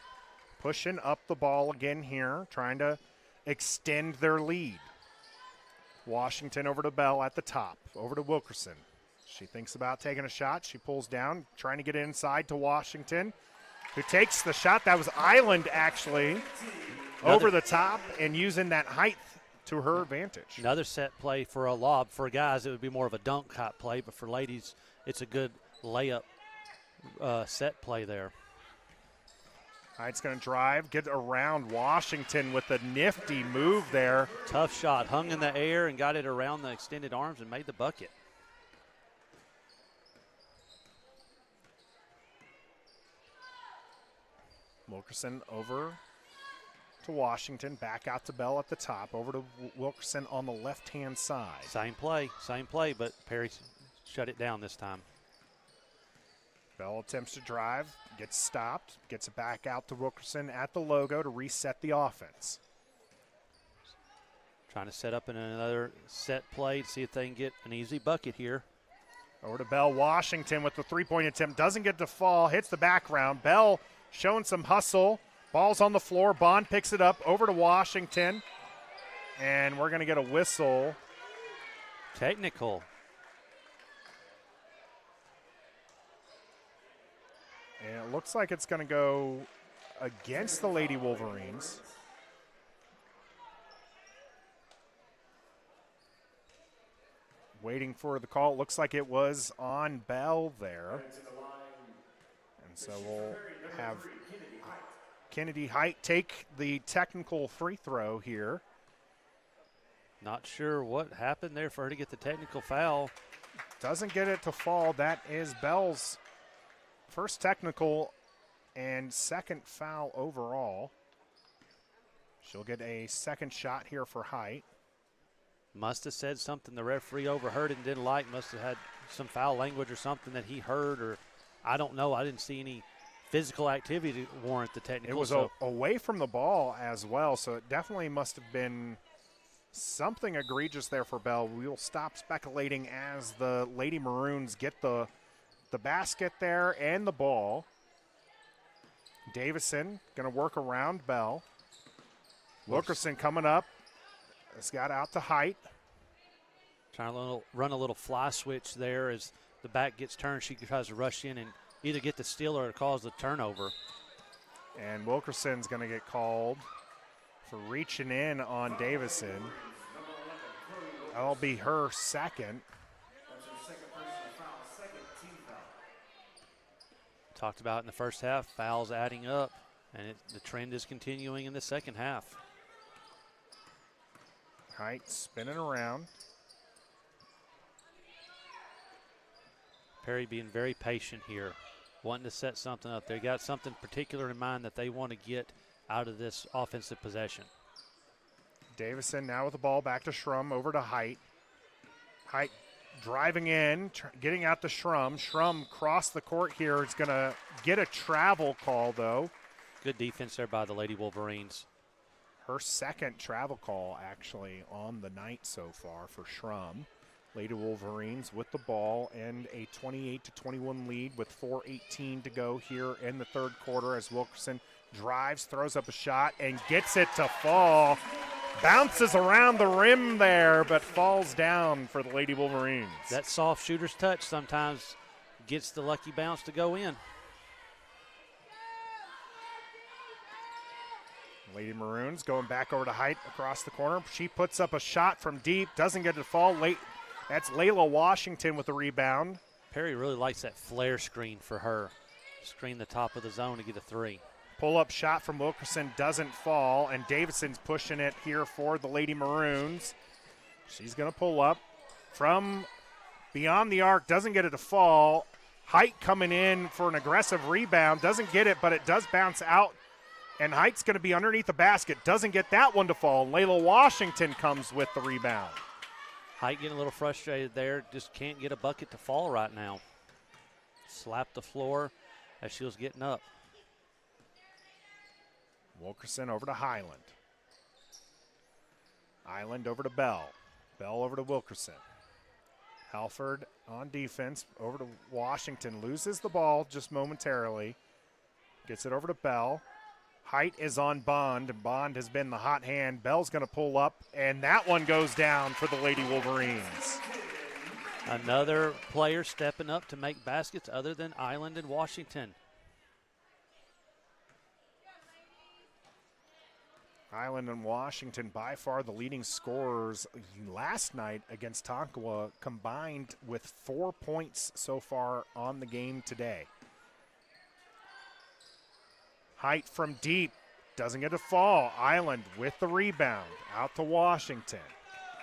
pushing up the ball again here, trying to extend their lead. Washington over to Bell at the top, over to Wilkerson. She thinks about taking a shot. She pulls down, trying to get inside to Washington, who takes the shot. That was Island, actually, over the top and using that height to her advantage. Another set play for a lob. For guys, it would be more of a dunk type play, but for ladies, it's a good layup set play there. Height's going to drive, get around Washington with a nifty move there. Tough shot, hung in the air and got it around the extended arms and made the bucket. Wilkerson over to Washington, back out to Bell at the top, over to Wilkerson on the left-hand side. Same play, but Perry shut it down this time. Bell attempts to drive, gets stopped, gets it back out to Wilkerson at the logo to reset the offense. Trying to set up in another set play to see if they can get an easy bucket here. Over to Bell. Washington with the three-point attempt. Doesn't get to fall. Hits the background. Bell showing some hustle. Ball's on the floor. Bond picks it up. Over to Washington. And we're going to get a whistle. Technical. And it looks like it's going to go against the Lady Wolverines. Waiting for the call. It looks like it was on Bell there. And so we'll have Kennedy Height take the technical free throw here. Not sure what happened there for her to get the technical foul. Doesn't get it to fall. That is Bell's first technical and second foul overall. She'll get a second shot here for Height. Must have said something the referee overheard and didn't like. Must have had some foul language or something that he heard, or I don't know. I didn't see any physical activity to warrant the technical. It was away from the ball as well, so it definitely must have been something egregious there for Bell. We'll stop speculating as the Lady Maroons get the basket there and the ball. Davison going to work around Bell. Wilkerson coming up. It's got out to Height. Trying to run a little fly switch there as the back gets turned. She tries to rush in and either get the steal or cause the turnover. And Wilkerson's going to get called for reaching in on Davison. That'll be her second. Talked about in the first half, fouls adding up, and the trend is continuing in the second half. Height spinning around. Perry being very patient here, wanting to set something up. They got something particular in mind that they want to get out of this offensive possession. Davison now with the ball back to Schrum, over to Height. Height driving in, getting out to Schrum. Schrum crossed the court here. Is going to get a travel call, though. Good defense there by the Lady Wolverines. Her second travel call, actually, on the night so far for Schrum. Lady Wolverines with the ball and a 28-21 lead with 4:18 to go here in the third quarter as Wilkerson drives, throws up a shot, and gets it to fall. Bounces around the rim there, but falls down for the Lady Wolverines. That soft shooter's touch sometimes gets the lucky bounce to go in. Lady Maroons going back over to Height across the corner. She puts up a shot from deep, doesn't get it to fall. That's Layla Washington with the rebound. Perry really likes that flare screen for her. Screen the top of the zone to get a three. Pull-up shot from Wilkerson doesn't fall, and Davidson's pushing it here for the Lady Maroons. She's going to pull up from beyond the arc, doesn't get it to fall. Height coming in for an aggressive rebound, doesn't get it, but it does bounce out. And Height's going to be underneath the basket. Doesn't get that one to fall. Layla Washington comes with the rebound. Height getting a little frustrated there. Just can't get a bucket to fall right now. Slapped the floor as she was getting up. Wilkerson over to Highland. Highland over to Bell. Bell over to Wilkerson. Halford on defense over to Washington. Loses the ball just momentarily. Gets it over to Bell. Height is on Bond, and Bond has been the hot hand. Bell's going to pull up, and that one goes down for the Lady Wolverines. Another player stepping up to make baskets other than Island and Washington. Island and Washington by far the leading scorers last night against Tonkawa, combined with 4 points so far on the game today. Height from deep. Doesn't get a fall. Island with the rebound. Out to Washington.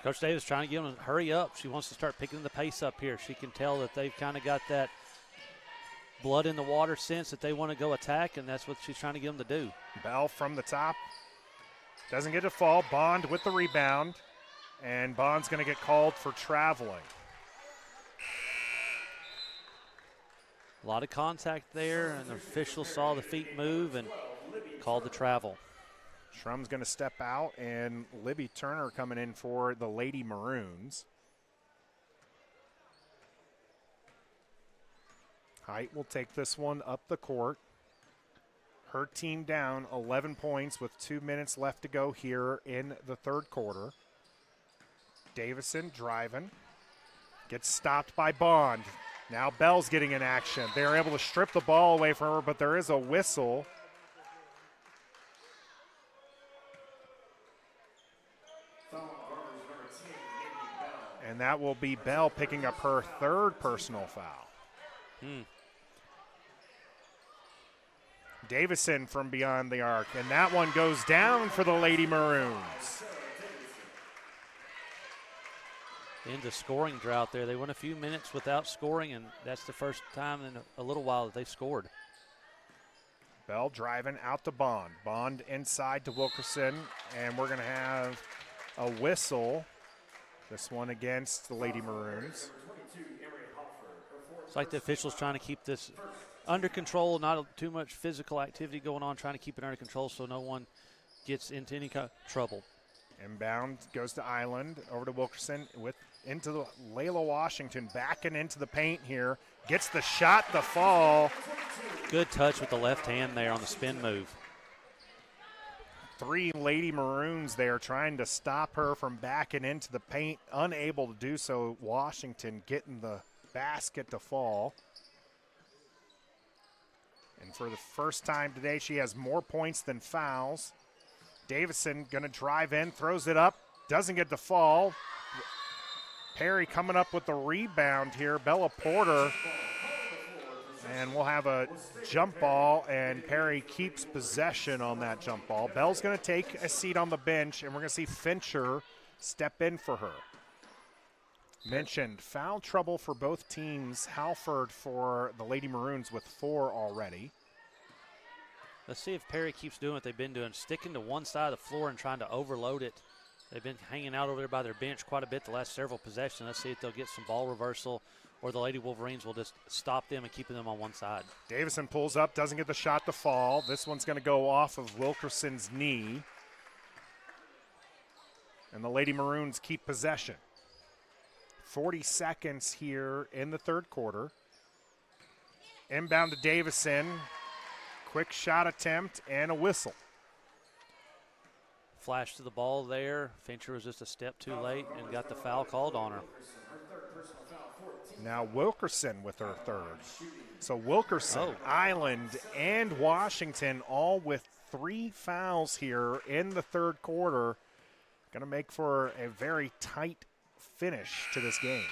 Coach Davis trying to get them to hurry up. She wants to start picking the pace up here. She can tell that they've kind of got that blood in the water sense that they want to go attack, and that's what she's trying to get them to do. Bell from the top. Doesn't get a fall. Bond with the rebound. And Bond's going to get called for traveling. A lot of contact there, and the official saw the feet move and called the travel. Shrum's going to step out, and Libby Turner coming in for the Lady Maroons. Height will take this one up the court. Her team down 11 points with 2 minutes left to go here in the third quarter. Davison driving. Gets stopped by Bond. Now Bell's getting in action. They're able to strip the ball away from her, but there is a whistle. And that will be Bell picking up her third personal foul. Davison from beyond the arc, and that one goes down for the Lady Maroons. Into scoring drought there. They went a few minutes without scoring, and that's the first time in a little while that they've scored. Bell driving out to Bond. Bond inside to Wilkerson, and we're going to have a whistle. This one against the Lady Maroons. It's like the officials trying to keep this under control, not too much physical activity going on, trying to keep it under control so no one gets into any kind of trouble. Inbound goes to Island, over to Wilkerson, into the Layla Washington, backing into the paint here. Gets the shot, the fall. Good touch with the left hand there on the spin move. 3 Lady Maroons there trying to stop her from backing into the paint. Unable to do so. Washington getting the basket to fall. And for the first time today, she has more points than fouls. Davison going to drive in, throws it up, doesn't get the fall. Perry coming up with the rebound here. Bella Porter. And we'll have a jump ball, and Perry keeps possession on that jump ball. Bell's going to take a seat on the bench, and we're going to see Fincher step in for her. Mentioned foul trouble for both teams. Halford for the Lady Maroons with 4 already. Let's see if Perry keeps doing what they've been doing, sticking to one side of the floor and trying to overload it. They've been hanging out over there by their bench quite a bit the last several possessions. Let's see if they'll get some ball reversal, or the Lady Wolverines will just stop them and keep them on one side. Davison pulls up, doesn't get the shot to fall. This one's going to go off of Wilkerson's knee. And the Lady Maroons keep possession. 40 seconds here in the third quarter. Inbound to Davison. Quick shot attempt and a whistle. Flash to the ball there. Fincher was just a step too late and got the foul called on her. Now Wilkerson with her third. So Wilkerson, Island, and Washington all with 3 fouls here in the third quarter. Going to make for a very tight finish to this game.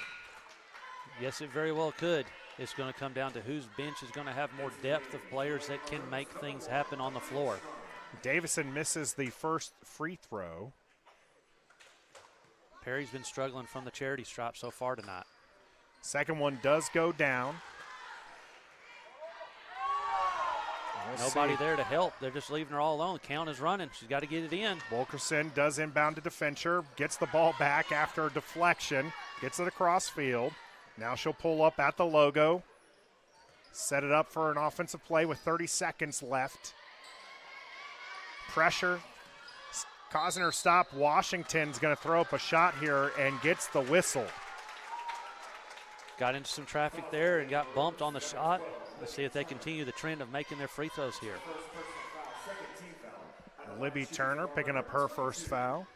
Yes, it very well could. It's going to come down to whose bench is going to have more depth of players that can make things happen on the floor. Davison misses the first free throw. Perry's been struggling from the charity stripe so far tonight. Second one does go down. Nobody there to help. They're just leaving her all alone. Count is running. She's got to get it in. Wilkerson does inbound to Fincher, gets the ball back after a deflection, gets it across field. Now she'll pull up at the logo, set it up for an offensive play with 30 seconds left. Pressure, causing her stop. Washington's going to throw up a shot here and gets the whistle. Got into some traffic there and got bumped on the shot. Let's see if they continue the trend of making their free throws here. Libby Turner picking up her first foul.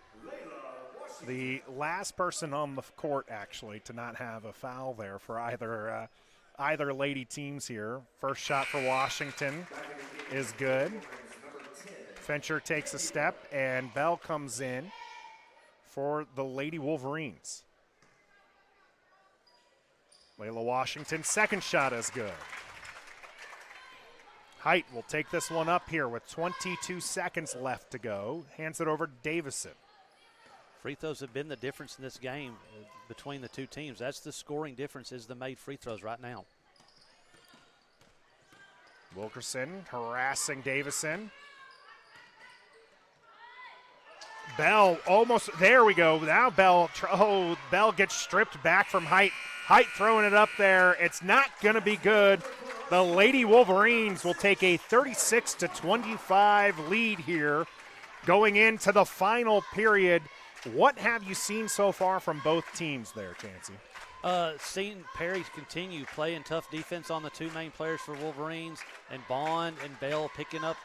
The last person on the court, actually, to not have a foul there for either lady teams here. First shot for Washington is good. Fincher takes a step, and Bell comes in for the Lady Wolverines. Layla Washington, second shot is good. Height will take this one up here with 22 seconds left to go. Hands it over to Davison. Free throws have been the difference in this game between the two teams. That's the scoring difference, is the made free throws right now. Wilkerson harassing Davison. Bell almost, there we go. Now Bell gets stripped back from Height. Height throwing it up there. It's not going to be good. The Lady Wolverines will take a 36-25 lead here going into the final period. What have you seen so far from both teams there, Chancey? Seeing Perry continue playing tough defense on the two main players for Wolverines, and Bond and Bell picking up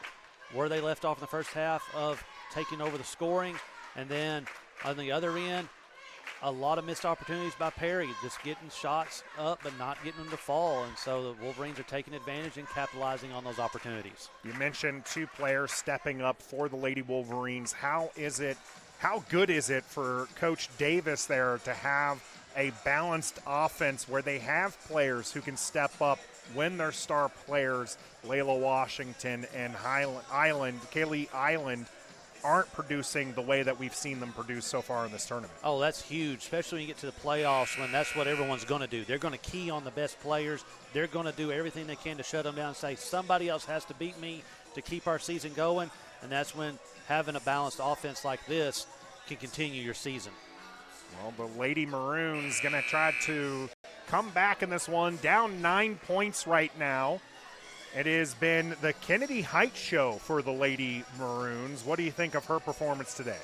where they left off in the first half of taking over the scoring. And then on the other end, a lot of missed opportunities by Perry, just getting shots up but not getting them to fall. And so the Wolverines are taking advantage and capitalizing on those opportunities. You mentioned two players stepping up for the Lady Wolverines. How good is it for Coach Davis there to have a balanced offense where they have players who can step up when their star players, Layla Washington and Kaylee Island, aren't producing the way that we've seen them produce so far in this tournament? Oh, that's huge, especially when you get to the playoffs, when that's what everyone's going to do. They're going to key on the best players. They're going to do everything they can to shut them down and say, somebody else has to beat me to keep our season going. And that's when having a balanced offense like this can continue your season. Well, the Lady Maroons going to try to come back in this one, down 9 points right now. It has been the Kennedy Height show for the Lady Maroons. What do you think of her performance today?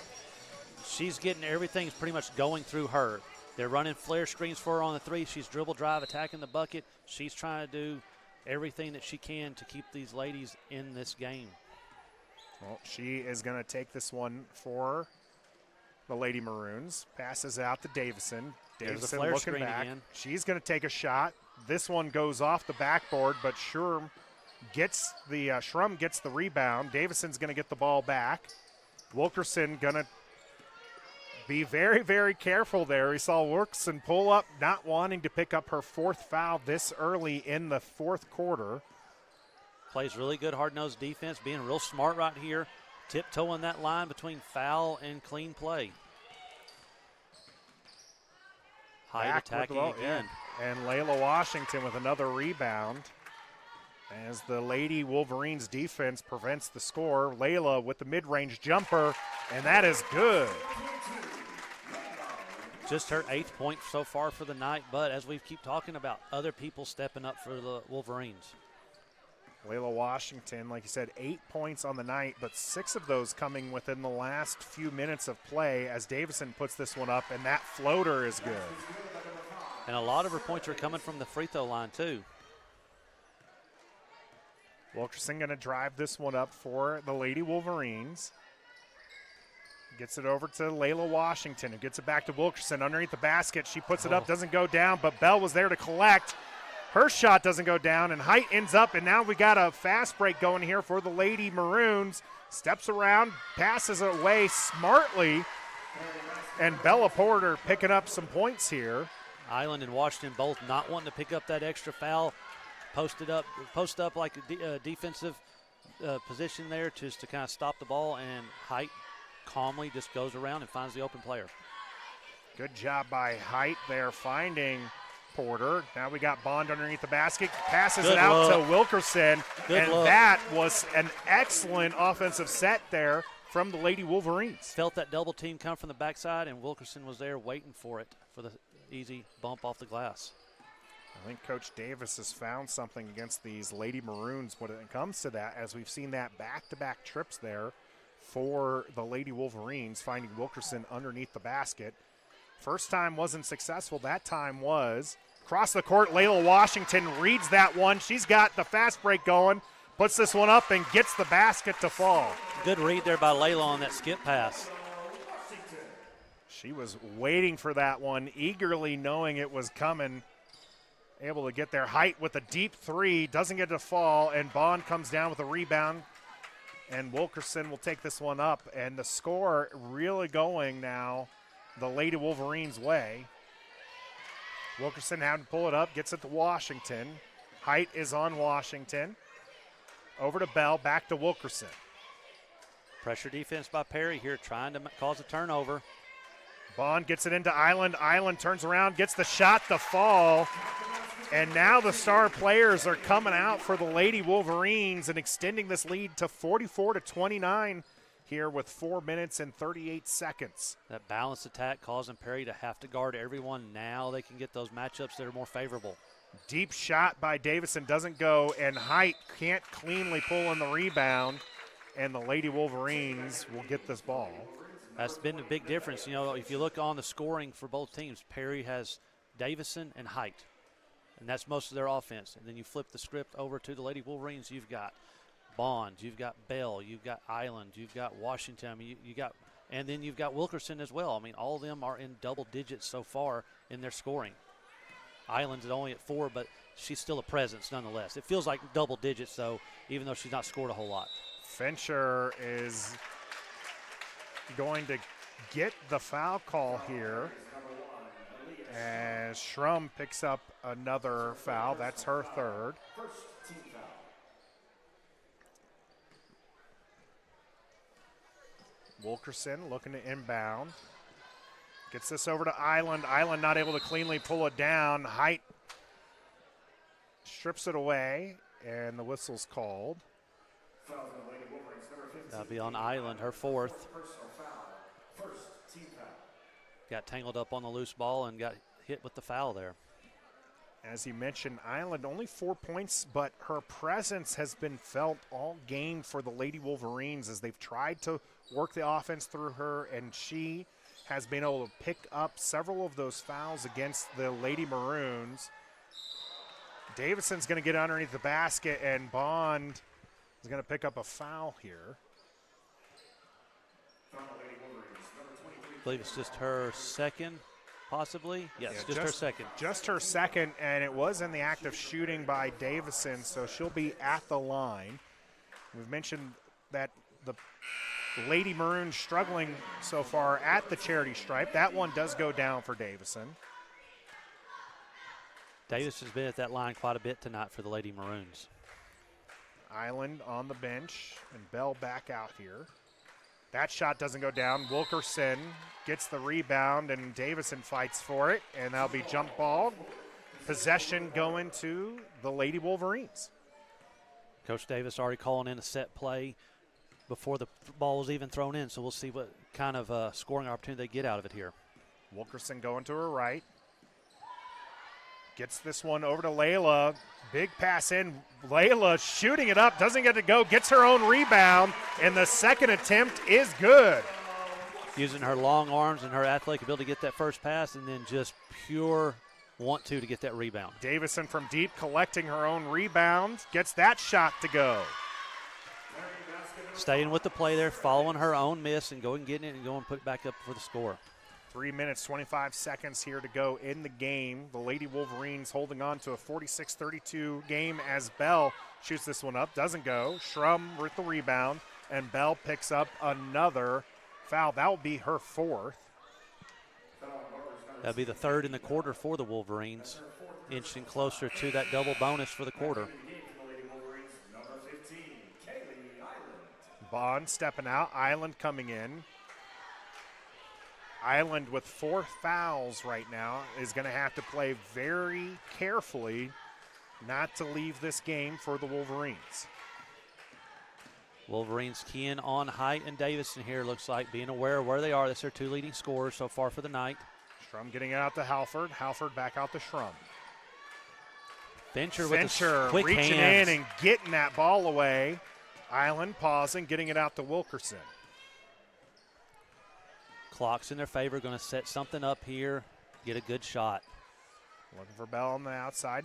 She's getting everything's pretty much going through her. They're running flare screens for her on the three. She's dribble drive, attacking the bucket. She's trying to do everything that she can to keep these ladies in this game. Well, she is going to take this one for the Lady Maroons. Passes out to Davison. Davison looking back. Again. She's going to take a shot. This one goes off the backboard, but Schrum gets the rebound. Davison's going to get the ball back. Wilkerson going to be very, very careful there. We saw Wilkerson pull up, not wanting to pick up her fourth foul this early in the fourth quarter. Plays really good hard-nosed defense, being real smart right here, tiptoeing that line between foul and clean play. Height attacking again. And Layla Washington with another rebound as the Lady Wolverines defense prevents the score. Layla with the mid-range jumper, and that is good. Just her 8th point so far for the night, but as we keep talking about, other people stepping up for the Wolverines. Layla Washington, like you said, 8 points on the night, but 6 of those coming within the last few minutes of play as Davison puts this one up, and that floater is good. And a lot of her points are coming from the free throw line, too. Wilkerson going to drive this one up for the Lady Wolverines. Gets it over to Layla Washington, who gets it back to Wilkerson underneath the basket. She puts it up, doesn't go down, but Bell was there to collect. Her shot doesn't go down, and Height ends up, and now we got a fast break going here for the Lady Maroons. Steps around, passes it away smartly, and Bella Porter picking up some points here. Island and Washington both not wanting to pick up that extra foul. Post up like a defensive position there just to kind of stop the ball, and Height calmly just goes around and finds the open player. Good job by Height there finding Porter. Now we got Bond underneath the basket, passes it out to Wilkerson, and that was an excellent offensive set there from the Lady Wolverines. Felt that double team come from the backside, and Wilkerson was there waiting for it for the easy bump off the glass. I think Coach Davis has found something against these Lady Maroons when it comes to that, as we've seen that back-to-back trips there for the Lady Wolverines, finding Wilkerson underneath the basket. First time wasn't successful. That time was. Across the court, Layla Washington reads that one. She's got the fast break going, puts this one up, and gets the basket to fall. Good read there by Layla on that skip pass. She was waiting for that one, eagerly knowing it was coming. Able to get their Height with a deep three, doesn't get to fall, and Bond comes down with a rebound, and Wilkerson will take this one up, and the score really going now the Lady Wolverines' way. Wilkerson having to pull it up, gets it to Washington. Height is on Washington. Over to Bell, back to Wilkerson. Pressure defense by Perry here, trying to cause a turnover. Bond gets it into Island. Island turns around, gets the shot to fall. And now the star players are coming out for the Lady Wolverines and extending this lead to 44-29 here with 4 minutes and 38 seconds. That balanced attack causing Perry to have to guard everyone. Now they can get those matchups that are more favorable. Deep shot by Davison doesn't go, and Height can't cleanly pull in the rebound, and the Lady Wolverines will get this ball. That's been a big difference. You know, if you look on the scoring for both teams, Perry has Davison and Height, and that's most of their offense. And then you flip the script over to the Lady Wolverines, you've got Bond, you've got Bell, you've got Island, you've got Washington, I mean, and then you've got Wilkerson as well. I mean, all of them are in double digits so far in their scoring. Island's only at 4, but she's still a presence nonetheless. It feels like double digits, though, even though she's not scored a whole lot. Fincher is going to get the foul call here as Schrum picks up another foul. That's her third. Wilkerson looking to inbound. Gets this over to Island. Island not able to cleanly pull it down. Height strips it away, and the whistle's called. That'll be on Island, her fourth. Got tangled up on the loose ball and got hit with the foul there. As you mentioned, Island only 4 points, but her presence has been felt all game for the Lady Wolverines as they've tried to work the offense through her, and she has been able to pick up several of those fouls against the Lady Maroons. Davidson's going to get underneath the basket, and Bond is going to pick up a foul here. I believe it's just her second, possibly. Yes, Yeah, just her second. Just her second, and it was in the act of shooting by Davison, so she'll be at the line. We've mentioned that the Lady Maroons struggling so far at the charity stripe. That one does go down for Davison. Davis has been at that line quite a bit tonight for the Lady Maroons. Island on the bench, and Bell back out here. That shot doesn't go down. Wilkerson gets the rebound, and Davison fights for it, and that'll be jump ball. Possession going to the Lady Wolverines. Coach Davis already calling in a set play before the ball was even thrown in, so we'll see what kind of scoring opportunity they get out of it here. Wilkerson going to her right. Gets this one over to Layla. Big pass in. Layla shooting it up, doesn't get to go, gets her own rebound, and the second attempt is good. Using her long arms and her athletic ability to get that first pass, and then just pure want to get that rebound. Davison from deep collecting her own rebound, gets that shot to go. Staying with the play there, following her own miss and going, getting it and going, put it back up for the score. 3 minutes, 25 seconds here to go in the game. The Lady Wolverines holding on to a 46-32 game as Bell shoots this one up. Doesn't go. Schrum with the rebound, and Bell picks up another foul. That will be her fourth. That'll be the third in the quarter for the Wolverines, inching closer to that double bonus for the quarter. Bond stepping out. Island coming in. Island with 4 fouls right now is going to have to play very carefully not to leave this game for the Wolverines. Wolverines keying on Height and Davison here, looks like, being aware of where they are. That's their 2 leading scorers so far for the night. Schrum getting it out to Halford. Halford back out to Schrum. Fincher with the quick reaching hands in and getting that ball away. Island pausing, getting it out to Wilkerson. Clock's in their favor, going to set something up here, get a good shot. Looking for Bell on the outside.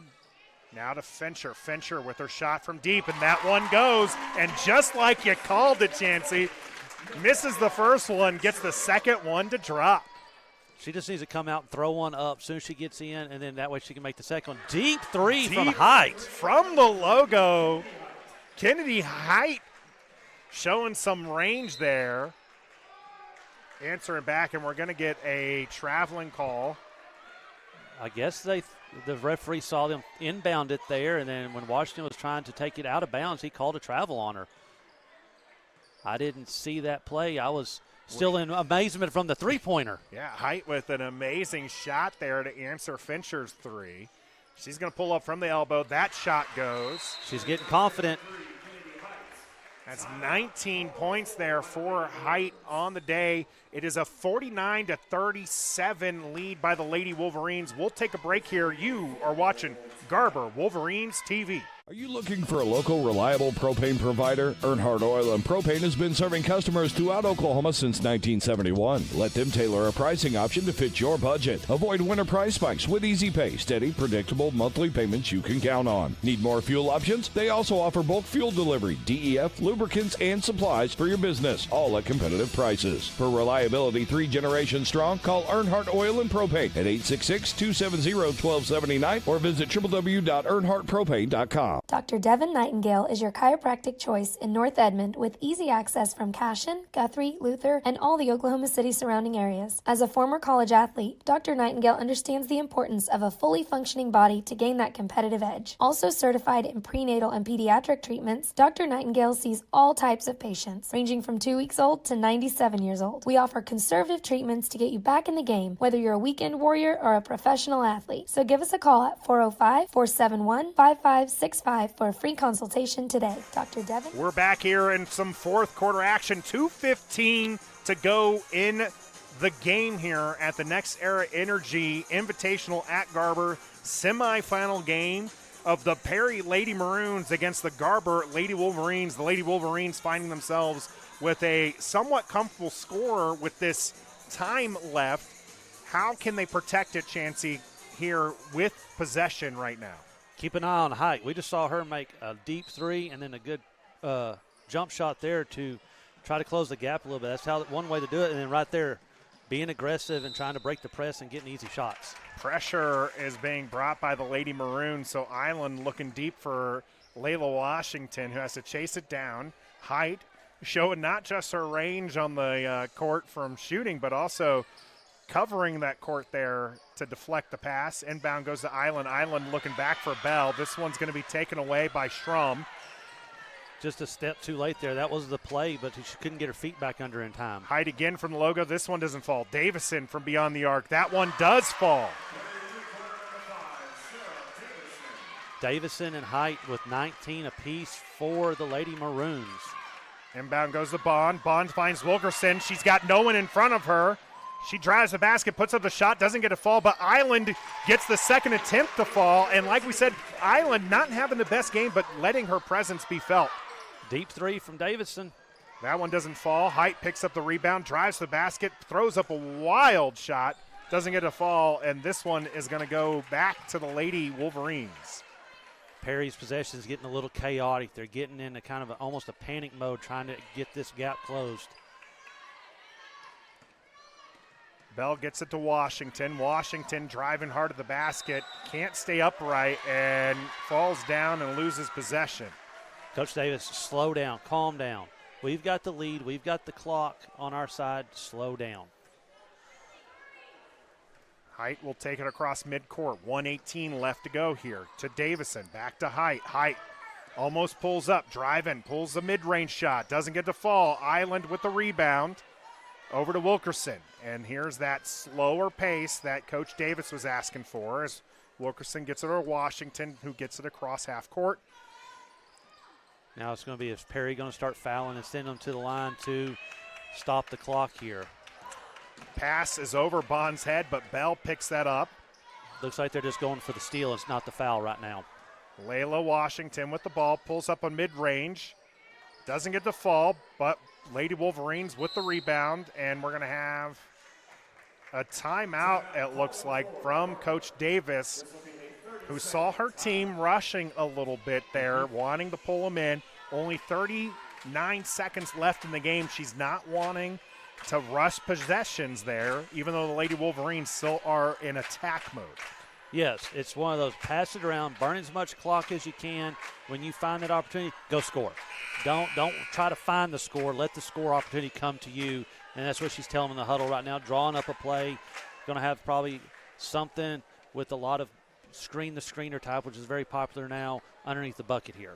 Now to Fincher. Fincher with her shot from deep, and that one goes. And just like you called it, Chancey, misses the first one, gets the second one to drop. She just needs to come out and throw one up as soon as she gets in, and then that way she can make the second one. Deep three from Height. From the logo. Kennedy Height showing some range there. Answering back, and we're going to get a traveling call I guess the referee saw them inbound it there, and then when Washington was trying to take it out of bounds, he called a travel on her. I didn't see that play. I was still in amazement from the three-pointer. Yeah, Height with an amazing shot there to answer Fincher's three. She's going to pull up from the elbow. That shot goes. She's getting confident. That's 19 points there for Height on the day. It is a 49-37 lead by the Lady Wolverines. We'll take a break here. You are watching Garber Wolverines TV. Are you looking for a local, reliable propane provider? Earnhardt Oil and Propane has been serving customers throughout Oklahoma since 1971. Let them tailor a pricing option to fit your budget. Avoid winter price spikes with easy pay, steady, predictable monthly payments you can count on. Need more fuel options? They also offer bulk fuel delivery, DEF, lubricants, and supplies for your business, all at competitive prices. For reliability 3 generations strong, call Earnhardt Oil and Propane at 866-270-1279 or visit www.earnhardtpropane.com. Dr. Devin Nightingale is your chiropractic choice in North Edmond with easy access from Cashin, Guthrie, Luther, and all the Oklahoma City surrounding areas. As a former college athlete, Dr. Nightingale understands the importance of a fully functioning body to gain that competitive edge. Also certified in prenatal and pediatric treatments, Dr. Nightingale sees all types of patients, ranging from 2 weeks old to 97 years old. We offer conservative treatments to get you back in the game, whether you're a weekend warrior or a professional athlete. So give us a call at 405-471-5565 for a free consultation today. Dr. Devin? We're back here in some fourth quarter action. 2:15 to go in the game here at the Next Era Energy Invitational at Garber semifinal game of the Perry Lady Maroons against the Garber Lady Wolverines. The Lady Wolverines finding themselves with a somewhat comfortable score with this time left. How can they protect it, Chancey, here with possession right now? Keep an eye on Height. We just saw her make a deep three and then a good jump shot there to try to close the gap a little bit. That's one way to do it. And then right there, being aggressive and trying to break the press and getting easy shots. Pressure is being brought by the Lady Maroons, so Island looking deep for Layla Washington, who has to chase it down. Height showing not just her range on the court from shooting, but also covering that court there to deflect the pass. Inbound goes to Island. Island looking back for Bell. This one's going to be taken away by Strum. Just a step too late there. That was the play, but she couldn't get her feet back under in time. Height again from the logo. This one doesn't fall. Davison from beyond the arc. That one does fall. Davison and Height with 19 apiece for the Lady Maroons. Inbound goes to Bond. Bond finds Wilkerson. She's got no one in front of her. She drives the basket, puts up the shot, doesn't get a fall, but Island gets the second attempt to fall. And like we said, Island not having the best game, but letting her presence be felt. Deep three from Davison. That one doesn't fall. Height picks up the rebound, drives the basket, throws up a wild shot, doesn't get a fall, and this one is going to go back to the Lady Wolverines. Perry's possession is getting a little chaotic. They're getting into kind of almost a panic mode trying to get this gap closed. Bell gets it to Washington. Washington driving hard at the basket, can't stay upright, and falls down and loses possession. Coach Davis, slow down, calm down. We've got the lead. We've got the clock on our side. Slow down. Height will take it across midcourt. 1:18 left to go here to Davison. Back to Height. Height almost pulls up, driving, pulls the mid-range shot. Doesn't get to fall. Island with the rebound. Over to Wilkerson. And here's that slower pace that Coach Davis was asking for as Wilkerson gets it to Washington, who gets it across half court. Now it's going to be, is Perry going to start fouling and send them to the line to stop the clock here? Pass is over Bond's head, but Bell picks that up. Looks like they're just going for the steal. It's not the foul right now. Layla Washington with the ball, pulls up on mid-range. Doesn't get the fall, but Lady Wolverines with the rebound, and we're going to have a timeout, it looks like, from Coach Davis, who saw her team rushing a little bit there, wanting to pull them in. Only 39 seconds left in the game. She's not wanting to rush possessions there, even though the Lady Wolverines still are in attack mode. Yes, it's one of those, pass it around, burn as much clock as you can. When you find that opportunity, go score. Don't try to find the score. Let the score opportunity come to you. And that's what she's telling them in the huddle right now, drawing up a play. Going to have probably something with a lot of screen the screener type, which is very popular now, underneath the bucket here.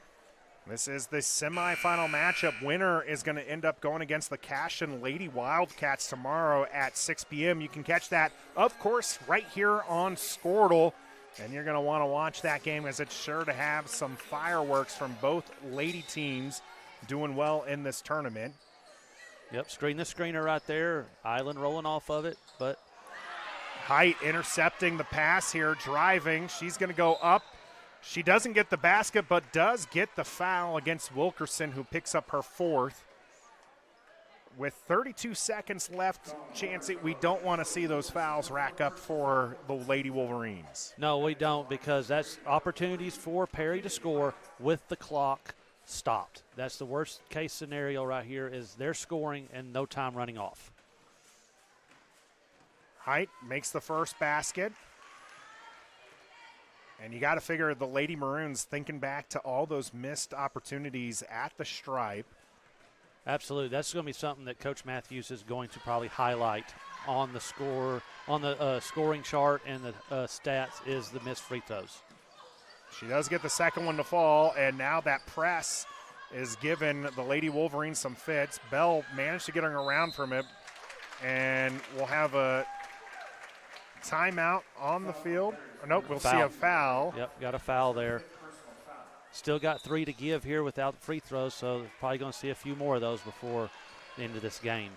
This is the semifinal matchup. Winner is going to end up going against the Cashin Lady Wildcats tomorrow at 6 p.m. You can catch that, of course, right here on Squirtle. And you're going to want to watch that game as it's sure to have some fireworks from both lady teams doing well in this tournament. Yep, screen the screener right there. Island rolling off of it, but Height intercepting the pass here, driving. She's going to go up. She doesn't get the basket, but does get the foul against Wilkerson, who picks up her fourth. With 32 seconds left, Chancey, we don't want to see those fouls rack up for the Lady Wolverines. No, we don't, because that's opportunities for Perry to score with the clock stopped. That's the worst case scenario right here, is they're scoring and no time running off. Height makes the first basket. And you got to figure the Lady Maroons thinking back to all those missed opportunities at the stripe. Absolutely. That's going to be something that Coach Matthews is going to probably highlight on the scoring chart and the stats is the missed free throws. She does get the second one to fall, and now that press is giving the Lady Wolverines some fits. Bell managed to get her around from it, and we'll have a timeout on the field. Nope, we'll see a foul. Yep, got a foul there. Still got 3 to give here without the free throws, so probably going to see a few more of those before the end of this game.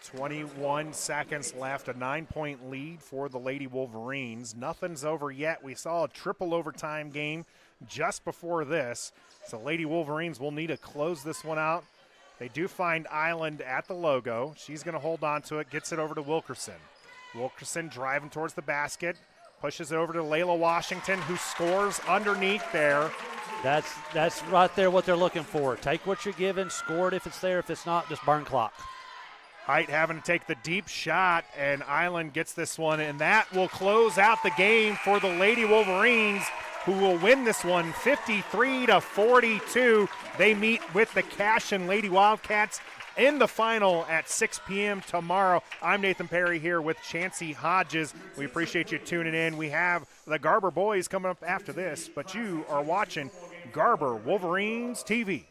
21 seconds left, a 9-point lead for the Lady Wolverines. Nothing's over yet. We saw a triple overtime game just before this, so Lady Wolverines will need to close this one out. They do find Island at the logo. She's going to hold on to it, gets it over to Wilkerson. Wilkerson driving towards the basket, pushes it over to Layla Washington, who scores underneath there. That's right there what they're looking for. Take what you're given, score it if it's there. If it's not, just burn clock. Height having to take the deep shot, and Island gets this one, and that will close out the game for the Lady Wolverines, who will win this one 53-42. They meet with the Cashin Lady Wildcats in the final at 6 p.m. tomorrow. I'm Nathan Perry here with Chancey Hodges. We appreciate you tuning in. We have the Garber boys coming up after this, but you are watching Garber Wolverines TV.